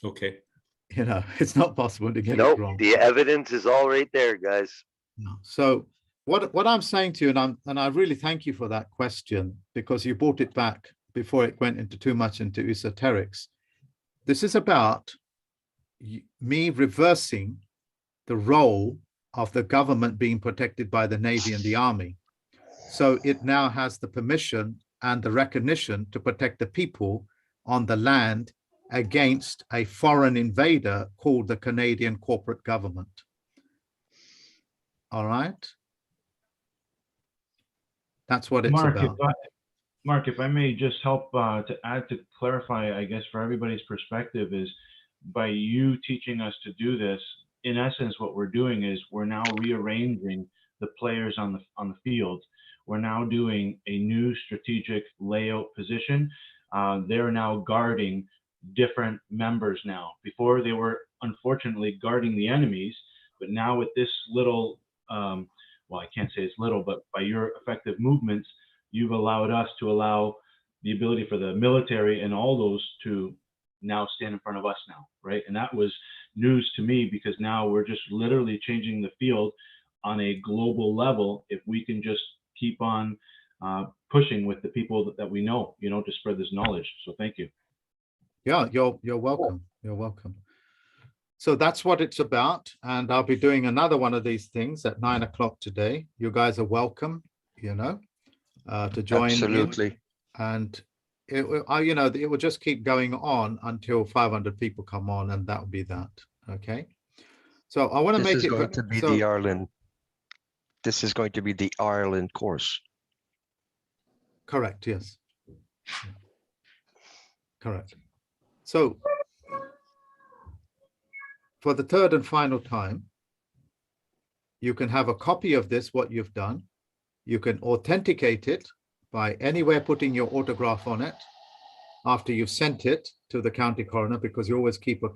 [SPEAKER 3] Okay.
[SPEAKER 12] You know, it's not possible to get it wrong.
[SPEAKER 14] The evidence is all right there, guys.
[SPEAKER 12] So what I'm saying to you, and I really thank you for that question, because you brought it back before it went into too much into esoterics. This is about me reversing the role of the government being protected by the Navy and the Army. So it now has the permission and the recognition to protect the people on the land against a foreign invader called the Canadian corporate government. All right? That's what it's about.
[SPEAKER 1] Mark, if I may just help to add to clarify, I guess, for everybody's perspective, is by you teaching us to do this, in essence, what we're doing is we're now rearranging the players on the field. we're now doing a new strategic layout position. They're now guarding different members now. Before they were unfortunately guarding the enemies, but now with this little, well, I can't say it's little, but by your effective movements, you've allowed us to allow the ability for the military and all those to now stand in front of us now, right? And that was news to me, because now we're just literally changing the field on a global level if we can just keep on pushing with the people that we know, you know, to spread this knowledge. So thank you.
[SPEAKER 12] Yeah, you're welcome. You're welcome. So that's what it's about. And I'll be doing another one of these things at 9 o'clock today. You guys are welcome, you know, to join.
[SPEAKER 8] Absolutely.
[SPEAKER 12] And it will just keep going on until 500 people come on, and that will be that. Okay. So I want to make it.
[SPEAKER 8] This is going to be the Ireland. This is going to be the Ireland course.
[SPEAKER 12] Correct. Yes. Correct. So for the third and final time, you can have a copy of this, what you've done. You can authenticate it by anywhere putting your autograph on it after you've sent it to the county coroner, because you always keep a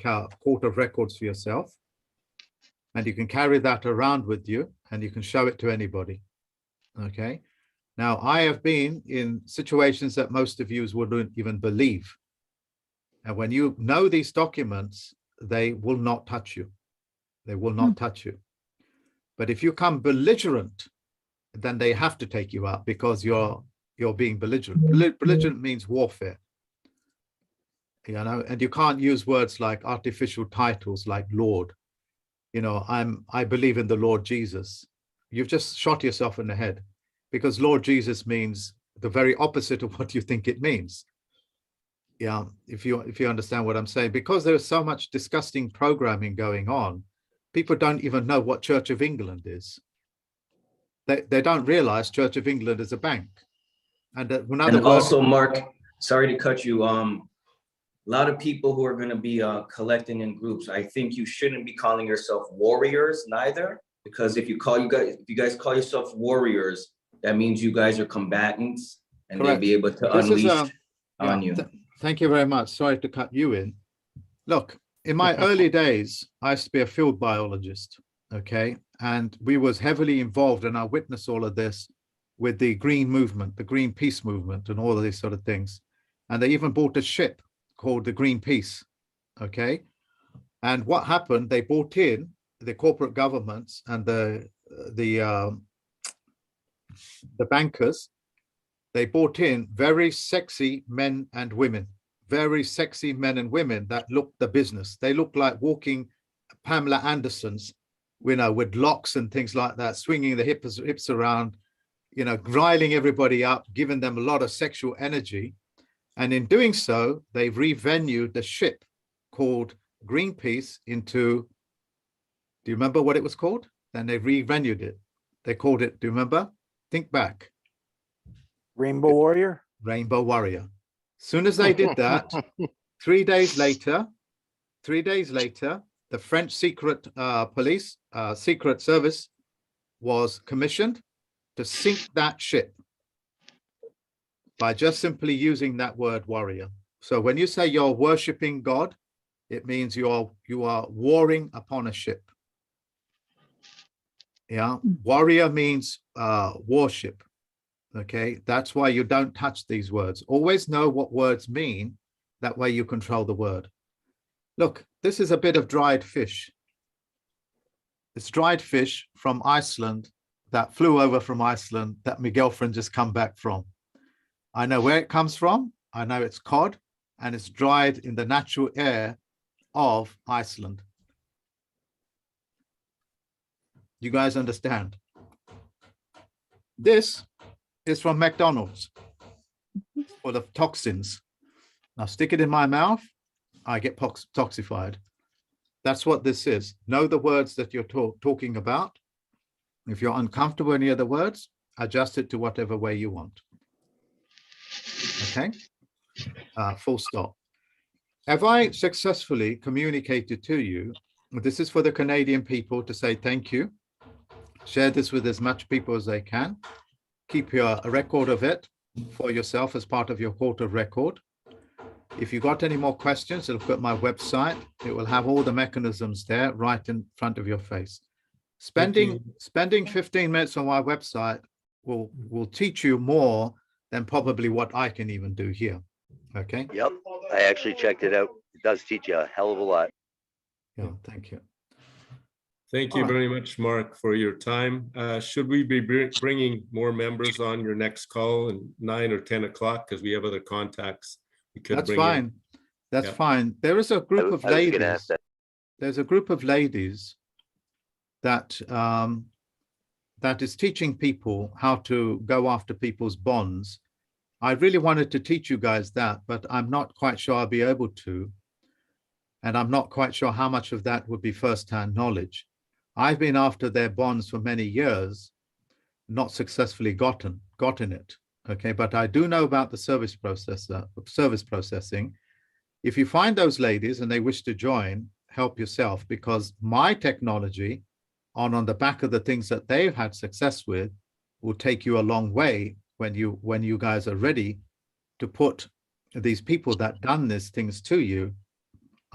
[SPEAKER 12] court of records for yourself. And you can carry that around with you and you can show it to anybody. Okay. Now, I have been in situations that most of you wouldn't even believe. And when you know these documents, they will not touch you. They will not touch you. But if you come belligerent, then they have to take you out, because you're being belligerent. Belligerent means warfare. You know, and you can't use words like artificial titles like Lord. You know, I believe in the Lord Jesus. You've just shot yourself in the head, because Lord Jesus means the very opposite of what you think it means. Yeah, if you understand what I'm saying, because there's so much disgusting programming going on, people don't even know what Church of England is. They don't realize Church of England is a bank. And
[SPEAKER 20] also, Mark, sorry to cut you. A lot of people who are going to be collecting in groups, I think you shouldn't be calling yourself warriors neither, because if you guys call yourself warriors, that means you guys are combatants, and
[SPEAKER 12] Correct.
[SPEAKER 20] they'll be able to unleash on you.
[SPEAKER 12] Thank you very much. Sorry to cut you in. Look, in my early days, I used to be a field biologist, okay? And we was heavily involved, and I witnessed all of this with the Green Movement, the Greenpeace movement, and all of these sort of things. And they even bought a ship called the Greenpeace, okay? And what happened, they bought in the corporate governments and the bankers. They bought in very sexy men and women, very sexy men and women that looked the business. They looked like walking Pamela Andersons, you know, with locks and things like that, swinging the hips around, you know, riling everybody up, giving them a lot of sexual energy. And in doing so, they've revenued the ship called Greenpeace into, do you remember what it was called? Then they revenued it. They called it, do you remember? Think back.
[SPEAKER 10] Rainbow Warrior?
[SPEAKER 12] Rainbow Warrior. Soon as they did that, 3 days later, the French secret police, secret service was commissioned to sink that ship by just simply using that word warrior. So when you say you're worshiping God, it means you are warring upon a ship. Yeah, warrior means worship. Okay, that's why you don't touch these words. Always know what words mean. That way you control the word. Look, this is a bit of dried fish. It's dried fish from Iceland that flew over from Iceland that my girlfriend just come back from. I know where it comes from. I know it's cod, and it's dried in the natural air of Iceland. You guys understand? This is from McDonald's full of toxins. Now stick it in my mouth, I get toxified. That's what this is. Know the words that you're talking about. If you're uncomfortable with any other words, adjust it to whatever way you want. Okay, full stop. Have I successfully communicated to you? This is for the Canadian people to say thank you. Share this with as much people as they can. keep a record of it for yourself as part of your court of record. If you got any more questions, look at my website. It will have all the mechanisms there right in front of your face. Spending 15 minutes on my website will teach you more than probably what I can even do here. Okay.
[SPEAKER 14] Yep, I actually checked it out. It does teach you a hell of a lot.
[SPEAKER 12] Yeah, thank you.
[SPEAKER 3] Thank you
[SPEAKER 12] All right.
[SPEAKER 3] very much, Mark, for your time. Should we be bringing more members on your next call at 9 or 10 o'clock? Because we have other contacts. We could
[SPEAKER 12] That's
[SPEAKER 3] bring in.
[SPEAKER 12] fine. That's
[SPEAKER 3] Yeah.
[SPEAKER 12] fine. There is a group of
[SPEAKER 14] I was gonna
[SPEAKER 12] ladies.
[SPEAKER 14] ask that.
[SPEAKER 12] There's a group of ladies that that is teaching people how to go after people's bonds. I really wanted to teach you guys that, but I'm not quite sure I'll be able to. And I'm not quite sure how much of that would be first-hand knowledge. I've been after their bonds for many years, not successfully gotten it. Okay, but I do know about the service processing. If you find those ladies and they wish to join, help yourself, because my technology on the back of the things that they've had success with will take you a long way when you guys are ready to put these people that done these things to you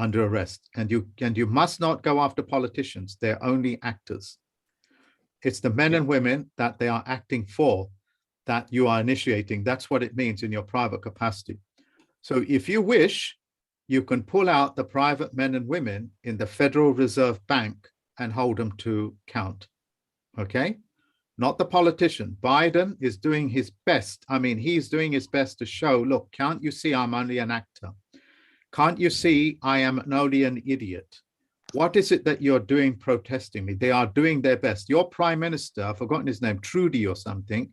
[SPEAKER 12] under arrest. And you must not go after politicians. They're only actors. It's the men and women that they are acting for that you are initiating. That's what it means in your private capacity. So if you wish, you can pull out the private men and women in the Federal Reserve Bank and hold them to account. Okay? Not the politician. Biden is doing his best. I mean, he's doing his best to show, look, can't you see I'm only an actor? Can't you see I am only an idiot? What is it that you're doing protesting me? They are doing their best. Your prime minister, I've forgotten his name, Trudy or something.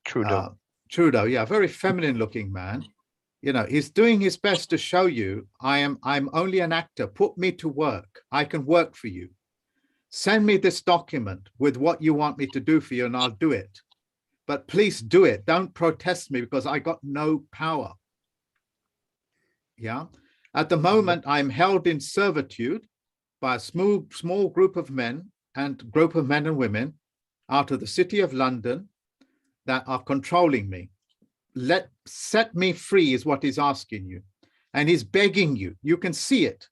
[SPEAKER 8] Trudeau.
[SPEAKER 12] Trudeau, yeah, very feminine looking man. You know, he's doing his best to show you I'm only an actor. Put me to work. I can work for you. Send me this document with what you want me to do for you and I'll do it. But please do it. Don't protest me because I got no power. Yeah. At the moment, I'm held in servitude by a small group of men and women out of the city of London that are controlling me. Set me free is what he's asking you. And he's begging you. You can see it.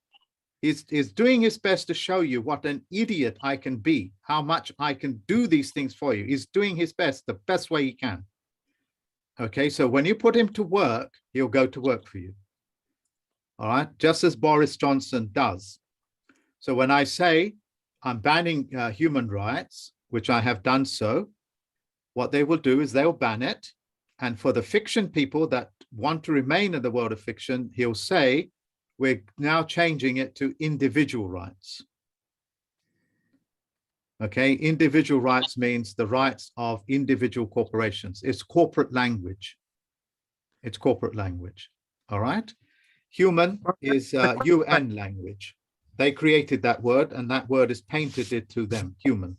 [SPEAKER 12] He's doing his best to show you what an idiot I can be, how much I can do these things for you. He's doing his best, the best way he can. Okay, so when you put him to work, he'll go to work for you. All right, just as Boris Johnson does. So when I say I'm banning human rights, which I have done so, what they will do is they'll ban it. And for the fiction people that want to remain in the world of fiction, he'll say, we're now changing it to individual rights. Okay, individual rights means the rights of individual corporations. It's corporate language. It's corporate language. All right. Human is UN language. They created that word and that word is painted it to them, human.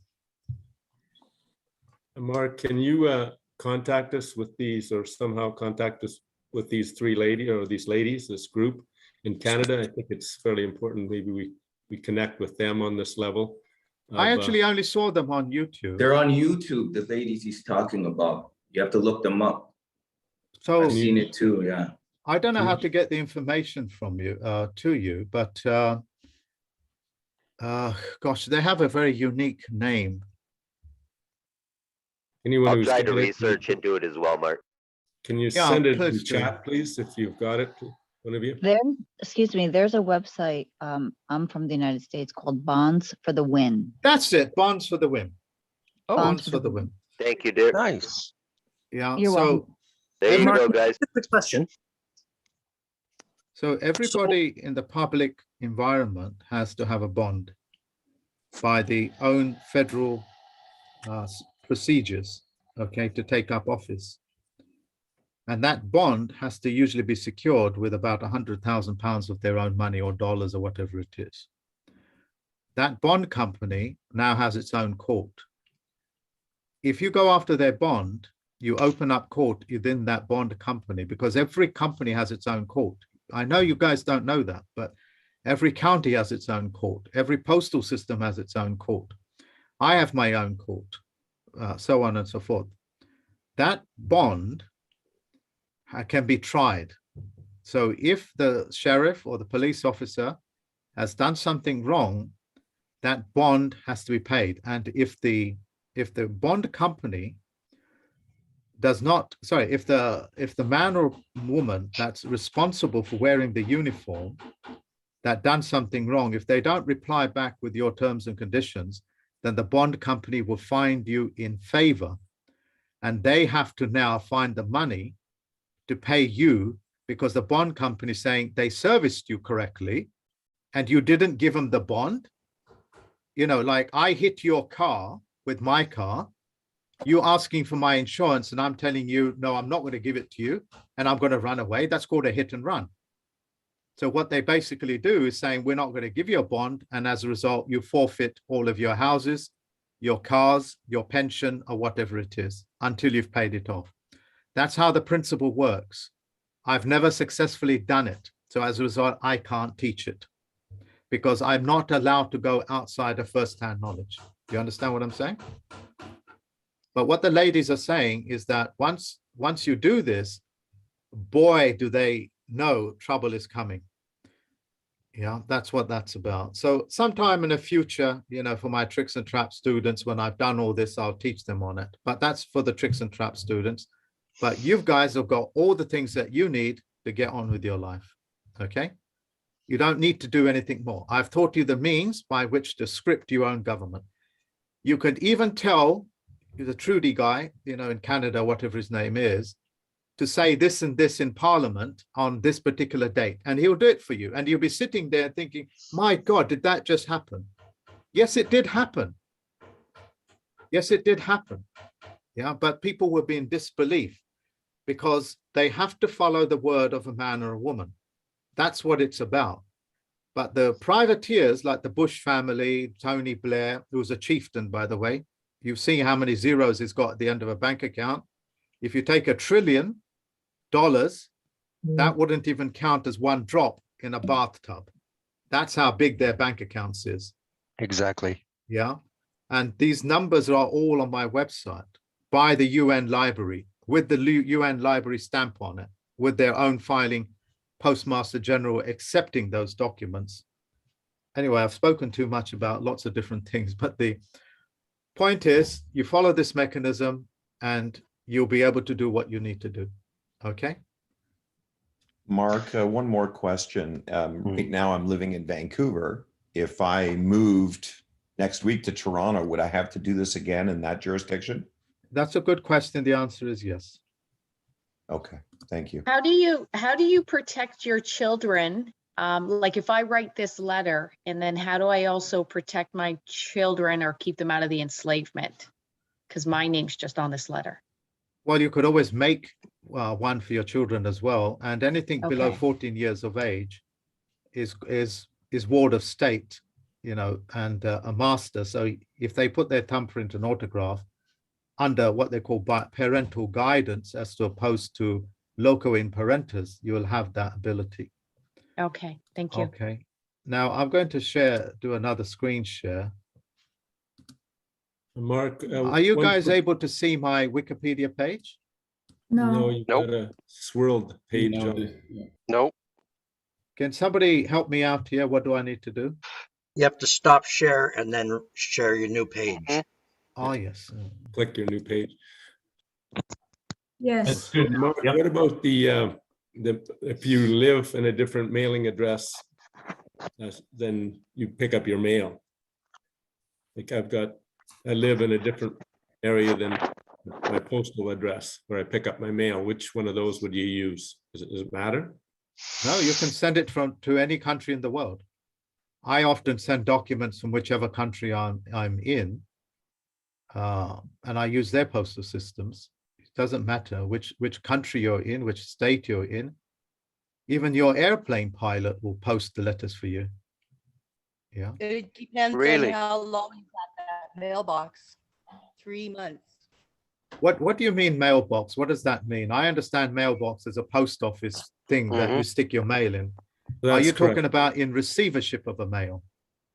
[SPEAKER 3] Mark, can you contact us with these or somehow contact us with these three ladies, this group in Canada? I think it's fairly important. Maybe we connect with them on this level.
[SPEAKER 12] I actually only saw them on YouTube.
[SPEAKER 20] They're on YouTube, the ladies he's talking about. You have to look them up.
[SPEAKER 12] So
[SPEAKER 20] I've seen it too, yeah.
[SPEAKER 12] I don't know how to get the information from you to you, but gosh, they have a very unique name.
[SPEAKER 3] Anyone
[SPEAKER 14] I'll
[SPEAKER 3] who's
[SPEAKER 14] try to
[SPEAKER 3] got it,
[SPEAKER 14] research into it as well, Mark.
[SPEAKER 3] Can you
[SPEAKER 12] Yeah,
[SPEAKER 3] send it in
[SPEAKER 12] please do.
[SPEAKER 3] chat, please, if you've got it, one of you?
[SPEAKER 9] Excuse me, there's a website, I'm from the United States, called Bonds for the Win.
[SPEAKER 12] That's it, Bonds for the Win.
[SPEAKER 9] Oh,
[SPEAKER 12] Bonds for the Win.
[SPEAKER 14] Thank you, dear.
[SPEAKER 8] Nice.
[SPEAKER 12] Yeah,
[SPEAKER 9] You're
[SPEAKER 12] so
[SPEAKER 9] welcome.
[SPEAKER 14] There you go, guys.
[SPEAKER 6] Quick question.
[SPEAKER 12] so everybody in the public environment has to have a bond by the own federal procedures, okay, to take up office. And that bond has to usually be secured with about £100,000 of their own money or dollars or whatever it is. That bond company now has its own court. If you go after their bond, you open up court within that bond company because every company has its own court. I know you guys don't know that, but every county has its own court. Every postal system has its own court. I have my own court, so on and so forth. that bond can be tried. So if the sheriff or the police officer has done something wrong, that bond has to be paid. And if the bond company does not, sorry, if the man or woman that's responsible for wearing the uniform that done something wrong, if they don't reply back with your terms and conditions, then the bond company will find you in favor. And they have to now find the money to pay you, because the bond company is saying they serviced you correctly and you didn't give them the bond. You know, like I hit your car with my car, you asking for my insurance, and I'm telling you, no, I'm not going to give it to you, and I'm going to run away. That's called a hit and run. So what they basically do is saying, we're not going to give you a bond, and as a result, you forfeit all of your houses, your cars, your pension, or whatever it is, until you've paid it off. That's how the principle works. I've never successfully done it. So as a result, I can't teach it, because I'm not allowed to go outside of first-hand knowledge. Do you understand what I'm saying? But what the ladies are saying is that once you do this, boy, do they know trouble is coming. Yeah, that's what that's about. So sometime in the future, you know, for my tricks and traps students, when I've done all this, I'll teach them on it. But that's for the tricks and traps students. But you guys have got all the things that you need to get on with your life. Okay? You don't need to do anything more. I've taught you the means by which to script your own government. You could even tell the Trudy guy, you know, in Canada, whatever his name is, to say this and this in Parliament on this particular date, and he'll do it for you. And you'll be sitting there thinking, my God, did that just happen? Yes, it did happen. Yes, it did happen. Yeah, but people will be in disbelief because they have to follow the word of a man or a woman. That's what it's about. But the privateers, like the Bush family, Tony Blair, who was a chieftain, by the way, you've seen how many zeros he's got at the end of a bank account. If you take $1 trillion, that wouldn't even count as one drop in a bathtub. That's how big their bank accounts is.
[SPEAKER 8] Exactly.
[SPEAKER 12] Yeah. And these numbers are all on my website by the UN library, with the UN library stamp on it, with their own filing, Postmaster General accepting those documents. Anyway, I've spoken too much about lots of different things, but the point is, you follow this mechanism and you'll be able to do what you need to do. Okay.
[SPEAKER 15] Mark, one more question. Right now I'm living in Vancouver. If I moved next week to Toronto, would I have to do this again in that jurisdiction?
[SPEAKER 12] That's a good question. The answer is yes.
[SPEAKER 15] Okay, thank you.
[SPEAKER 7] How do you protect your children? Like if I write this letter, and then how do I also protect my children or keep them out of the enslavement? Because my name's just on this letter.
[SPEAKER 12] Well, you could always make one for your children as well. And anything below 14 years of age is ward of state, you know, and a master. So if they put their thumbprint and autograph under what they call parental guidance, as opposed to loco in parentis, you will have that ability.
[SPEAKER 7] Okay, thank you.
[SPEAKER 12] Okay. Now I'm going to do another screen share.
[SPEAKER 3] Mark,
[SPEAKER 12] are you guys able to see my Wikipedia page?
[SPEAKER 3] No, you've got a swirled page.
[SPEAKER 8] Nope.
[SPEAKER 12] Can somebody help me out here? What do I need to do?
[SPEAKER 13] You have to stop share and then share your new page.
[SPEAKER 12] Oh, yes.
[SPEAKER 3] Click your new page.
[SPEAKER 4] Yes.
[SPEAKER 1] That's good.
[SPEAKER 3] Mark, what about the if you live in a different mailing address, then you pick up your mail? Like I live in a different area than my postal address where I pick up my mail. Which one of those would you use? Does it matter?
[SPEAKER 12] No, you can send it to any country in the world. I often send documents from whichever country I'm in, and I use their postal systems. It doesn't matter which country you're in, which state you're in. Even your airplane pilot will post the letters for you. Yeah.
[SPEAKER 23] It depends on how long you got that mailbox. 3 months.
[SPEAKER 12] What do you mean mailbox? What does that mean? I understand mailbox as a post office thing that you stick your mail in. Are you talking about in receivership of a mail?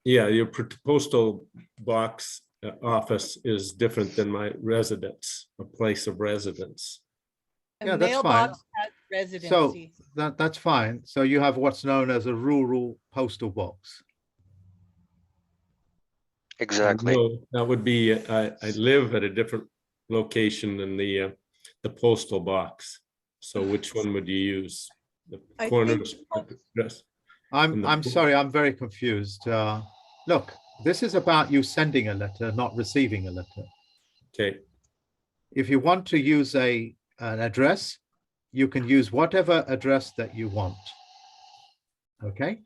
[SPEAKER 3] Yeah, your postal box office is different than my residence, a place of residence.
[SPEAKER 23] A
[SPEAKER 12] Yeah, that's fine.
[SPEAKER 23] mailbox has
[SPEAKER 12] So
[SPEAKER 23] residency.
[SPEAKER 12] that's fine. So you have what's known as a rural postal box.
[SPEAKER 8] Exactly.
[SPEAKER 3] No, that would be, I live at a different location than the postal box. So which one would you use? The
[SPEAKER 23] I
[SPEAKER 3] corner
[SPEAKER 23] think-
[SPEAKER 3] address?
[SPEAKER 12] I'm sorry, I'm very confused. Look, this is about you sending a letter, not receiving a letter.
[SPEAKER 3] Okay,
[SPEAKER 12] If you want to use an address, you can use whatever address that you want. Okay,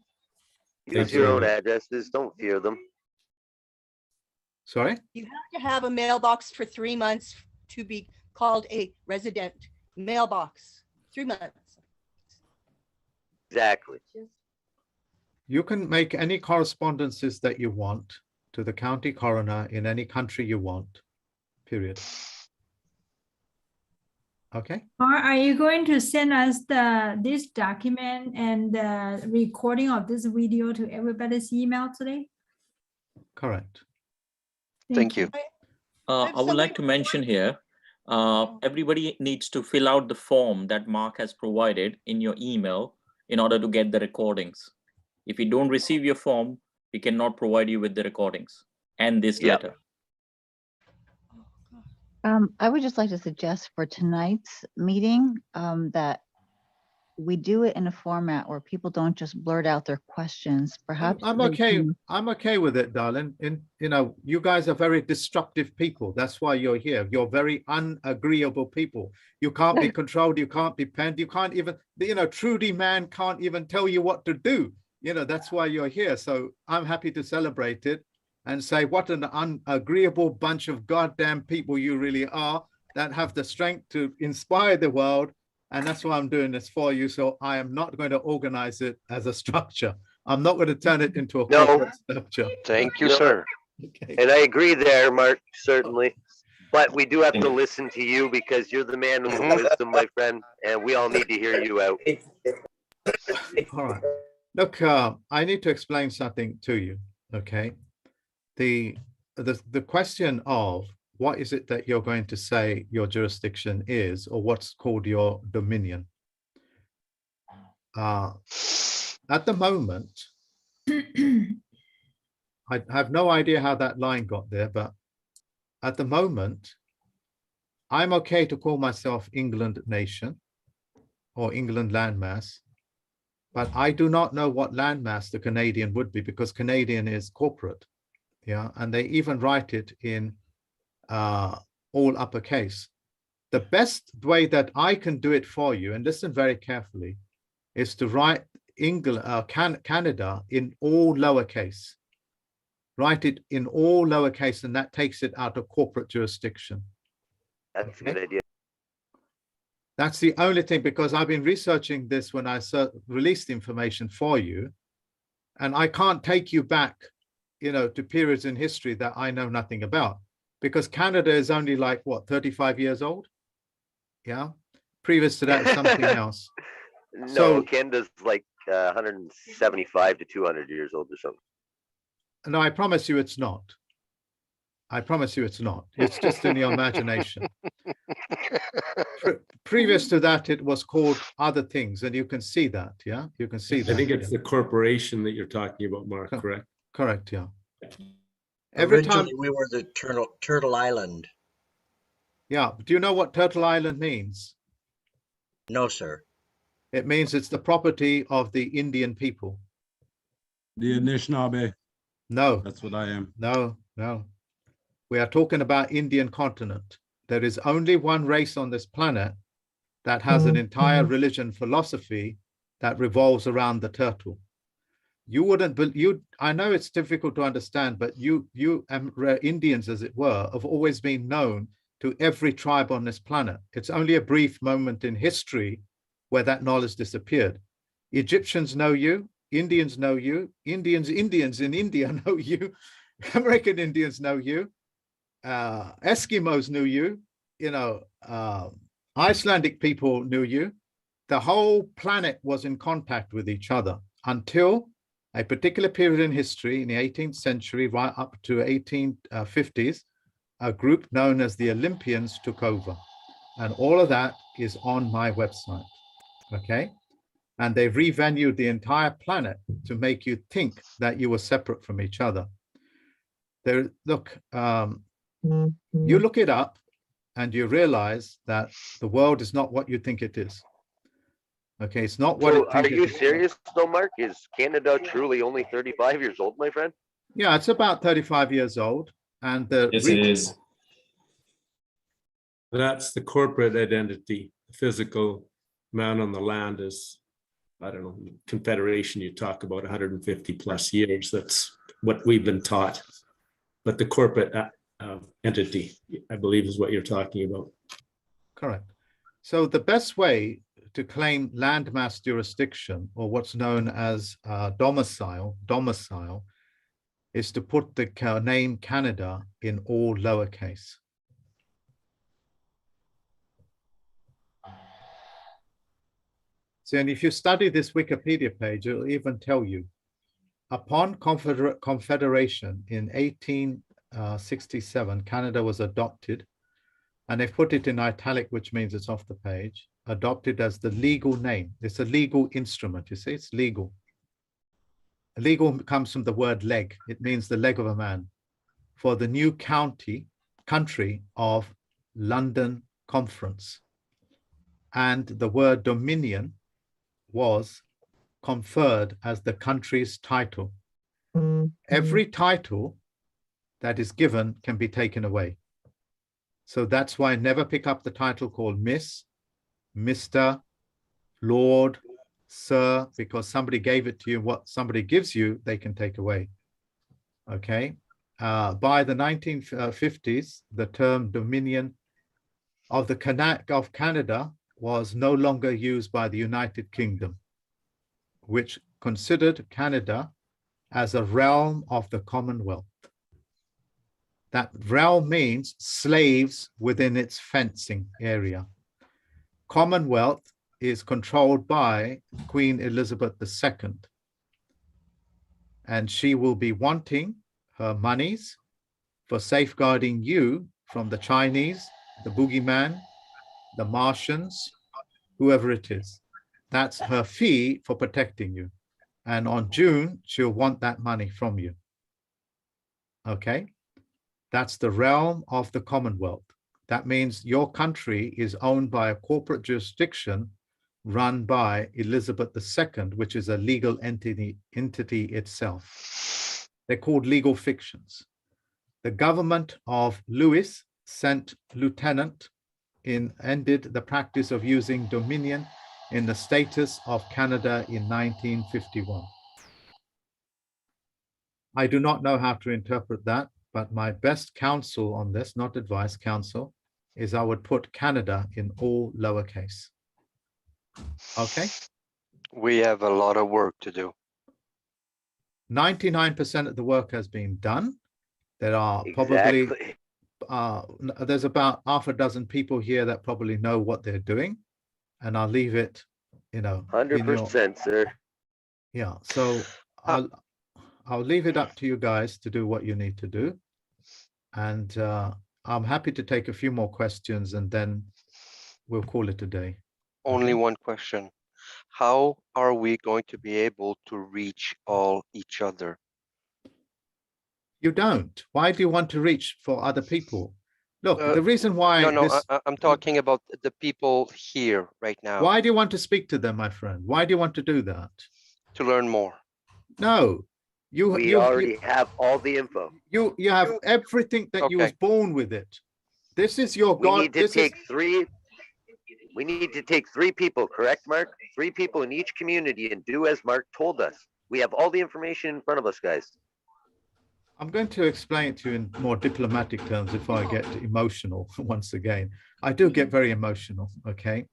[SPEAKER 14] Use your own addresses. Don't fear them.
[SPEAKER 12] sorry?
[SPEAKER 23] You have to have a mailbox for 3 months to be called a resident mailbox. 3 months.
[SPEAKER 14] Exactly.
[SPEAKER 12] You can make any correspondences that you want to the county coroner in any country you want, period. Okay,
[SPEAKER 4] Are you going to send us this document and the recording of this video to everybody's email today?
[SPEAKER 12] correct.
[SPEAKER 8] Thank you.
[SPEAKER 23] have
[SPEAKER 17] I would like
[SPEAKER 23] somebody-
[SPEAKER 17] to mention here, everybody needs to fill out the form that Mark has provided in your email in order to get the recordings. If you don't receive your form, we cannot provide you with the recordings and this
[SPEAKER 14] Yep.
[SPEAKER 17] letter.
[SPEAKER 9] I would just like to suggest for tonight's meeting that we do it in a format where people don't just blurt out their questions. Perhaps
[SPEAKER 12] I'm
[SPEAKER 9] they
[SPEAKER 12] okay.
[SPEAKER 9] can-
[SPEAKER 12] I'm okay with it, darling. You guys are very destructive people. That's why you're here. You're very unagreeable people. You can't be controlled. You can't be penned. You can't even, Trudy man can't even tell you what to do. That's why you're here. So I'm happy to celebrate it and say what an unagreeable bunch of goddamn people you really are that have the strength to inspire the world. And that's why I'm doing this for you. So I am not going to organize it as a structure. I'm not going to turn it into a
[SPEAKER 14] No.
[SPEAKER 12] corporate structure.
[SPEAKER 8] Thank you,
[SPEAKER 14] No.
[SPEAKER 8] sir.
[SPEAKER 12] Okay.
[SPEAKER 14] And I agree there, Mark, certainly. But we do have to listen to you because you're the man with the wisdom, my friend, and we all need to hear you out.
[SPEAKER 12] All right. Look, I need to explain something to you. Okay. The question of what is it that you're going to say your jurisdiction is, or what's called your dominion. At the moment, I have no idea how that line got there, but at the moment, I'm okay to call myself England nation or England landmass, but I do not know what landmass the Canadian would be because Canadian is corporate. Yeah, and they even write it in all uppercase. The best way that I can do it for you, and listen very carefully, is to write Canada in all lowercase. Write it in all lowercase, and that takes it out of corporate jurisdiction.
[SPEAKER 14] That's a good idea.
[SPEAKER 12] That's the only thing, because I've been researching this when I released information for you, and I can't take you back, to periods in history that I know nothing about, because Canada is only like, what, 35 years old? Yeah. Previous to that, something else.
[SPEAKER 14] No,
[SPEAKER 12] So-
[SPEAKER 14] Canada's like 175 to 200 years old or something.
[SPEAKER 12] No, I promise you it's not. I promise you it's not. It's just in your imagination. Previous to that, it was called other things, and you can see that, yeah? You can see that.
[SPEAKER 3] I think it's
[SPEAKER 12] yeah.
[SPEAKER 3] the corporation that you're talking about, Mark, correct?
[SPEAKER 12] Correct, yeah. Every time,
[SPEAKER 13] Originally, we were the Turtle Island.
[SPEAKER 12] yeah. Do you know what Turtle Island means?
[SPEAKER 13] No, sir.
[SPEAKER 12] It means it's the property of the Indian people.
[SPEAKER 18] The Anishinaabe.
[SPEAKER 12] No,
[SPEAKER 18] That's what I am.
[SPEAKER 12] no. We are talking about Indian continent. There is only one race on this planet that has an entire religion philosophy that revolves around the turtle. You wouldn't, I know it's difficult to understand, but you Indians, as it were, have always been known to every tribe on this planet. It's only a brief moment in history where that knowledge disappeared. Egyptians know you, Indians know you, Indians in India know you, American Indians know you, Eskimos knew you, Icelandic people knew you. The whole planet was in contact with each other until a particular period in history in the 18th century, right up to 1850s, a group known as the Olympians took over. And all of that is on my website, okay? And they've revenued the entire planet to make you think that you were separate from each other. There, look, you look it up and you realize that the world is not what you think it is. Okay, it's not what
[SPEAKER 14] So
[SPEAKER 12] it
[SPEAKER 14] are
[SPEAKER 12] thinks
[SPEAKER 14] you
[SPEAKER 12] it is.
[SPEAKER 14] serious though, Mark? Is Canada truly only 35 years old, my friend?
[SPEAKER 12] Yeah, it's about 35 years old. And the
[SPEAKER 22] Yes, it is.
[SPEAKER 3] That's the corporate identity. The physical man on the land is, I don't know, Confederation, you talk about 150 plus years. That's what we've been taught. But the corporate entity, I believe, is what you're talking about.
[SPEAKER 12] Correct. So the best way to claim landmass jurisdiction, or what's known as domicile, is to put the name Canada in all lowercase. So, and if you study this Wikipedia page, it'll even tell you, upon Confederation in 1867, Canada was adopted, and they've put it in italic, which means it's off the page, adopted as the legal name. It's a legal instrument, you see, it's legal. Legal comes from the word leg. It means the leg of a man. For the new country of London Conference. And the word dominion was conferred as the country's title. Every title that is given can be taken away. So that's why never pick up the title called Miss, Mr., Lord, Sir, because somebody gave it to you. What somebody gives you, they can take away. Okay. By the 1950s, the term Dominion of Canada was no longer used by the United Kingdom, which considered Canada as a realm of the Commonwealth. That realm means slaves within its fencing area. Commonwealth is controlled by Queen Elizabeth II. And she will be wanting her monies for safeguarding you from the Chinese, the boogeyman, the Martians, whoever it is. That's her fee for protecting you. And on June, she'll want that money from you. Okay? That's the realm of the Commonwealth. That means your country is owned by a corporate jurisdiction run by Elizabeth II, which is a legal entity itself. They're called legal fictions. The government of Louis St. Lieutenant ended the practice of using dominion in the status of Canada in 1951. I do not know how to interpret that, but my best counsel on this, not advice, counsel, is I would put Canada in all lowercase. Okay?
[SPEAKER 8] We have a lot of work to do.
[SPEAKER 12] 99% of the work has been done. There are probably, there's about half a dozen people here that probably know what they're doing. And I'll leave it,
[SPEAKER 14] 100%, sir.
[SPEAKER 12] Yeah, so I'll leave it up to you guys to do what you need to do. And I'm happy to take a few more questions and then we'll call it a day.
[SPEAKER 8] Only one question. How are we going to be able to reach each other?
[SPEAKER 12] You don't. Why do you want to reach for other people? Look, the reason why...
[SPEAKER 8] I'm talking about the people here right now.
[SPEAKER 12] Why do you want to speak to them, my friend? Why do you want to do that?
[SPEAKER 8] To learn more.
[SPEAKER 12] No.
[SPEAKER 14] We already have all the info.
[SPEAKER 12] You have everything that you was born with it. This is your God.
[SPEAKER 14] We need to take three people, correct, Mark? 3 people in each community and do as Mark told us. We have all the information in front of us, guys.
[SPEAKER 12] I'm going to explain it to you in more diplomatic terms if I get emotional once again. I do get very emotional, okay?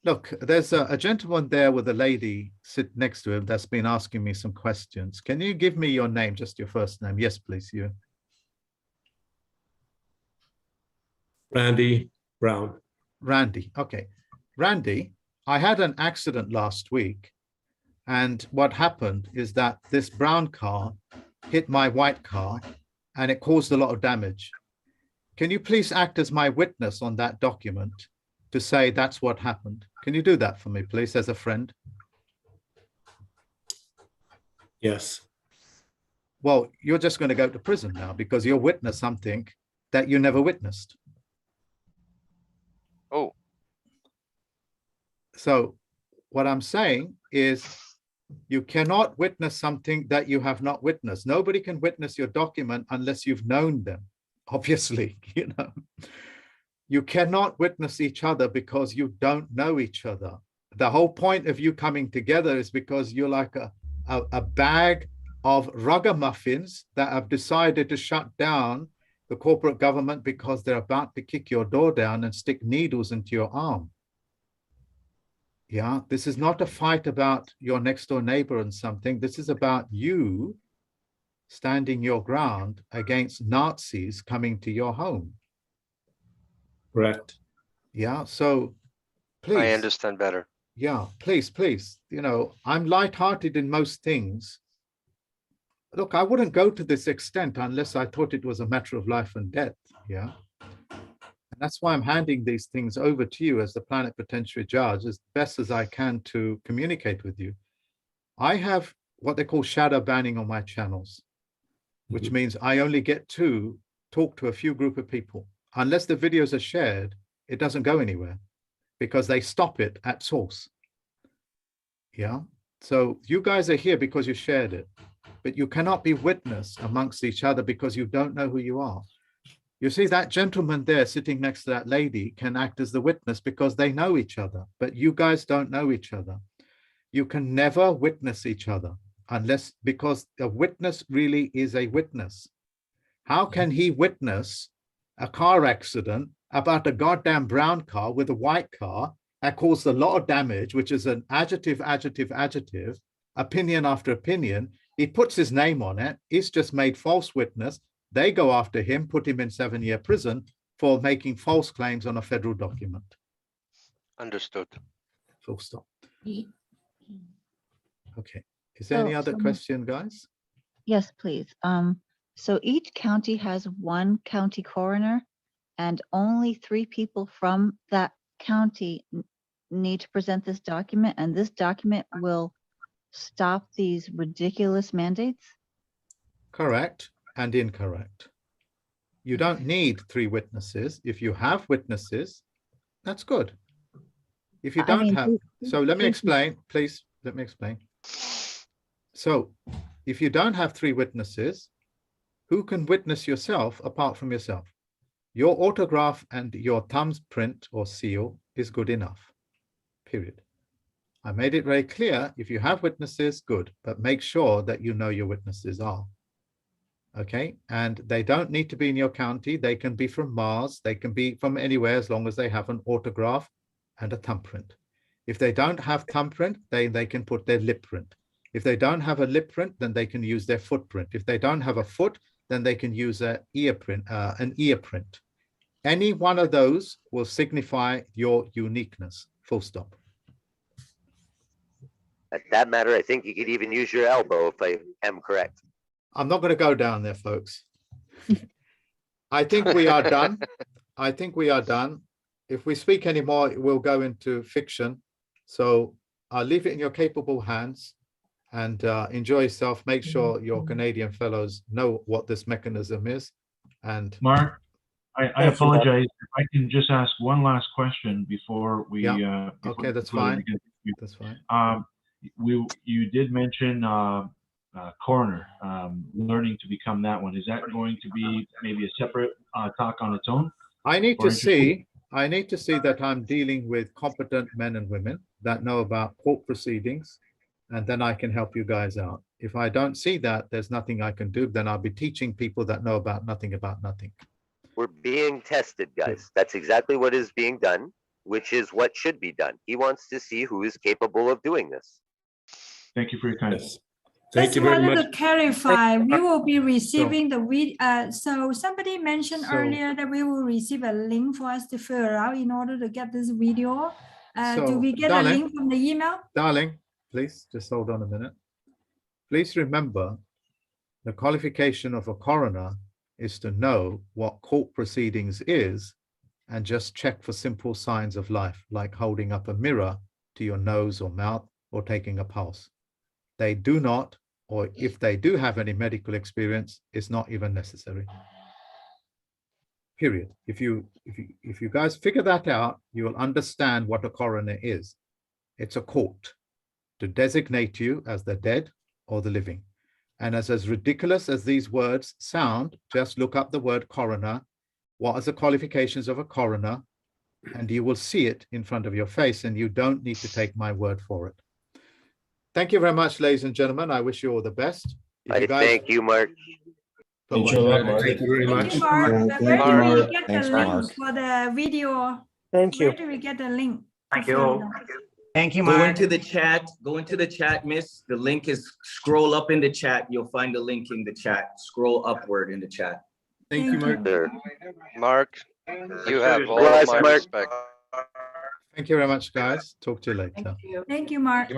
[SPEAKER 12] Look, there's a gentleman there with a lady sit next to him that's been asking me some questions. Can you give me your name, just your first name? Yes, please, you.
[SPEAKER 3] Randy Brown.
[SPEAKER 12] Randy, okay. Randy, I had an accident last week And what happened is that this brown car hit my white car and it caused a lot of damage. Can you please act as my witness on that document to say that's what happened? Can you do that for me, please, as a friend?
[SPEAKER 3] Yes.
[SPEAKER 12] Well, you're just going to go to prison now because you'll witness something that you never witnessed.
[SPEAKER 8] Oh.
[SPEAKER 12] So what I'm saying is you cannot witness something that you have not witnessed. Nobody can witness your document unless you've known them, obviously, you know. You cannot witness each other because you don't know each other. The whole point of you coming together is because you're like a bag of ragamuffins that have decided to shut down the corporate government because they're about to kick your door down and stick needles into your arm. Yeah, this is not a fight about your next door neighbor and something. This is about you standing your ground against Nazis coming to your home.
[SPEAKER 3] Correct.
[SPEAKER 12] Yeah, so please.
[SPEAKER 8] I understand better.
[SPEAKER 12] Yeah, please, please. You know, I'm lighthearted in most things. Look, I wouldn't go to this extent unless I thought it was a matter of life and death. Yeah. And that's why I'm handing these things over to you as the plenipotentiary judge as best as I can to communicate with you. I have what they call shadow banning on my channels, which means I only get to talk to a few group of people. Unless the videos are shared, it doesn't go anywhere because they stop it at source. Yeah. So you guys are here because you shared it, but you cannot be witness amongst each other because you don't know who you are. You see, that gentleman there sitting next to that lady can act as the witness because they know each other, but you guys don't know each other. You can never witness each other unless, because a witness really is a witness. How can he witness a car accident about a goddamn brown car with a white car that caused a lot of damage, which is an adjective, opinion after opinion? He puts his name on it. He's just made false witness. They go after him, put him in 7-year prison for making false claims on a federal document.
[SPEAKER 8] Understood.
[SPEAKER 12] Full stop. Okay. Is there any other question, guys?
[SPEAKER 9] Yes, please. So each county has one county coroner, and only 3 people from that county need to present this document, and this document will stop these ridiculous mandates?
[SPEAKER 12] Correct and incorrect. You don't need 3 witnesses. If you have witnesses, that's good. If you don't have, so let me explain, please, let me explain. So if you don't have 3 witnesses, who can witness yourself apart from yourself? Your autograph and your thumbprint or seal is good enough, period. I made it very clear, if you have witnesses, good, but make sure that you know your witnesses are. Okay, and they don't need to be in your county. They can be from Mars. They can be from anywhere as long as they have an autograph and a thumbprint. If they don't have thumbprint, they can put their lip print. If they don't have a lip print, then they can use their footprint. If they don't have a foot, then they can use an ear print. Any one of those will signify your uniqueness, full stop.
[SPEAKER 14] At that matter, I think you could even use your elbow if I am correct.
[SPEAKER 12] I'm not going to go down there, folks. I think we are done. I think we are done. If we speak anymore, we'll go into fiction. So I'll leave it in your capable hands and enjoy yourself. Make sure your Canadian fellows know what this mechanism is. And
[SPEAKER 1] Mark, I apologize. If I can just ask one last question before we.
[SPEAKER 12] Yeah. Okay, that's fine. That's fine.
[SPEAKER 1] You did mention coroner, learning to become that one. Is that going to be maybe a separate talk on its own?
[SPEAKER 12] I need to see that I'm dealing with competent men and women that know about court proceedings, and then I can help you guys out. If I don't see that, there's nothing I can do. Then I'll be teaching people that know about nothing.
[SPEAKER 14] We're being tested, guys. That's exactly what is being done, which is what should be done. He wants to see who is capable of doing this.
[SPEAKER 1] Thank you for your kindness.
[SPEAKER 3] Thank you very much.
[SPEAKER 4] To clarify, we will be receiving the video. So somebody mentioned earlier that we will receive a link for us to fill out in order to get this video. Do we get a link from the email?
[SPEAKER 12] Darling, please, just hold on a minute. Please remember, the qualification of a coroner is to know what court proceedings is and just check for simple signs of life, like holding up a mirror to your nose or mouth or taking a pulse. They do not, or if they do have any medical experience, it's not even necessary. Period. If you guys figure that out, you will understand what a coroner is. It's a court to designate you as the dead or the living. And as ridiculous as these words sound, just look up the word coroner. What are the qualifications of a coroner? And you will see it in front of your face, and you don't need to take my word for it. Thank you very much, ladies and gentlemen. I wish you all the best.
[SPEAKER 14] I thank you, Mark.
[SPEAKER 12] Bye-bye.
[SPEAKER 3] Thank you very much.
[SPEAKER 4] Thank you, Mark.
[SPEAKER 15] Thank
[SPEAKER 4] Where do we
[SPEAKER 15] Mark.
[SPEAKER 4] get
[SPEAKER 15] Thanks,
[SPEAKER 4] the link
[SPEAKER 15] Mark.
[SPEAKER 4] for the video?
[SPEAKER 10] Thank you.
[SPEAKER 4] Where do we get the link?
[SPEAKER 6] Thank
[SPEAKER 4] to
[SPEAKER 6] you.
[SPEAKER 4] find out?
[SPEAKER 6] Thank you,
[SPEAKER 20] Go
[SPEAKER 6] Mark.
[SPEAKER 20] into the chat, miss. The link is scroll up in the chat. You'll find the link in the chat. Scroll upward in the chat.
[SPEAKER 12] Thank you, Mark.
[SPEAKER 14] Sure.
[SPEAKER 8] Mark, you have all
[SPEAKER 14] Bless,
[SPEAKER 8] my
[SPEAKER 14] Mark.
[SPEAKER 8] respect.
[SPEAKER 12] Thank you very much, guys. Talk to you later.
[SPEAKER 7] Thank you.
[SPEAKER 4] Thank you, Mark.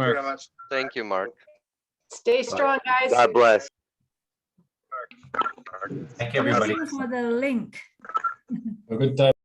[SPEAKER 8] Thank you, Mark.
[SPEAKER 7] Stay strong, guys.
[SPEAKER 14] God bless.
[SPEAKER 6] Thank you, everybody.
[SPEAKER 4] For the link.
[SPEAKER 6] A good time.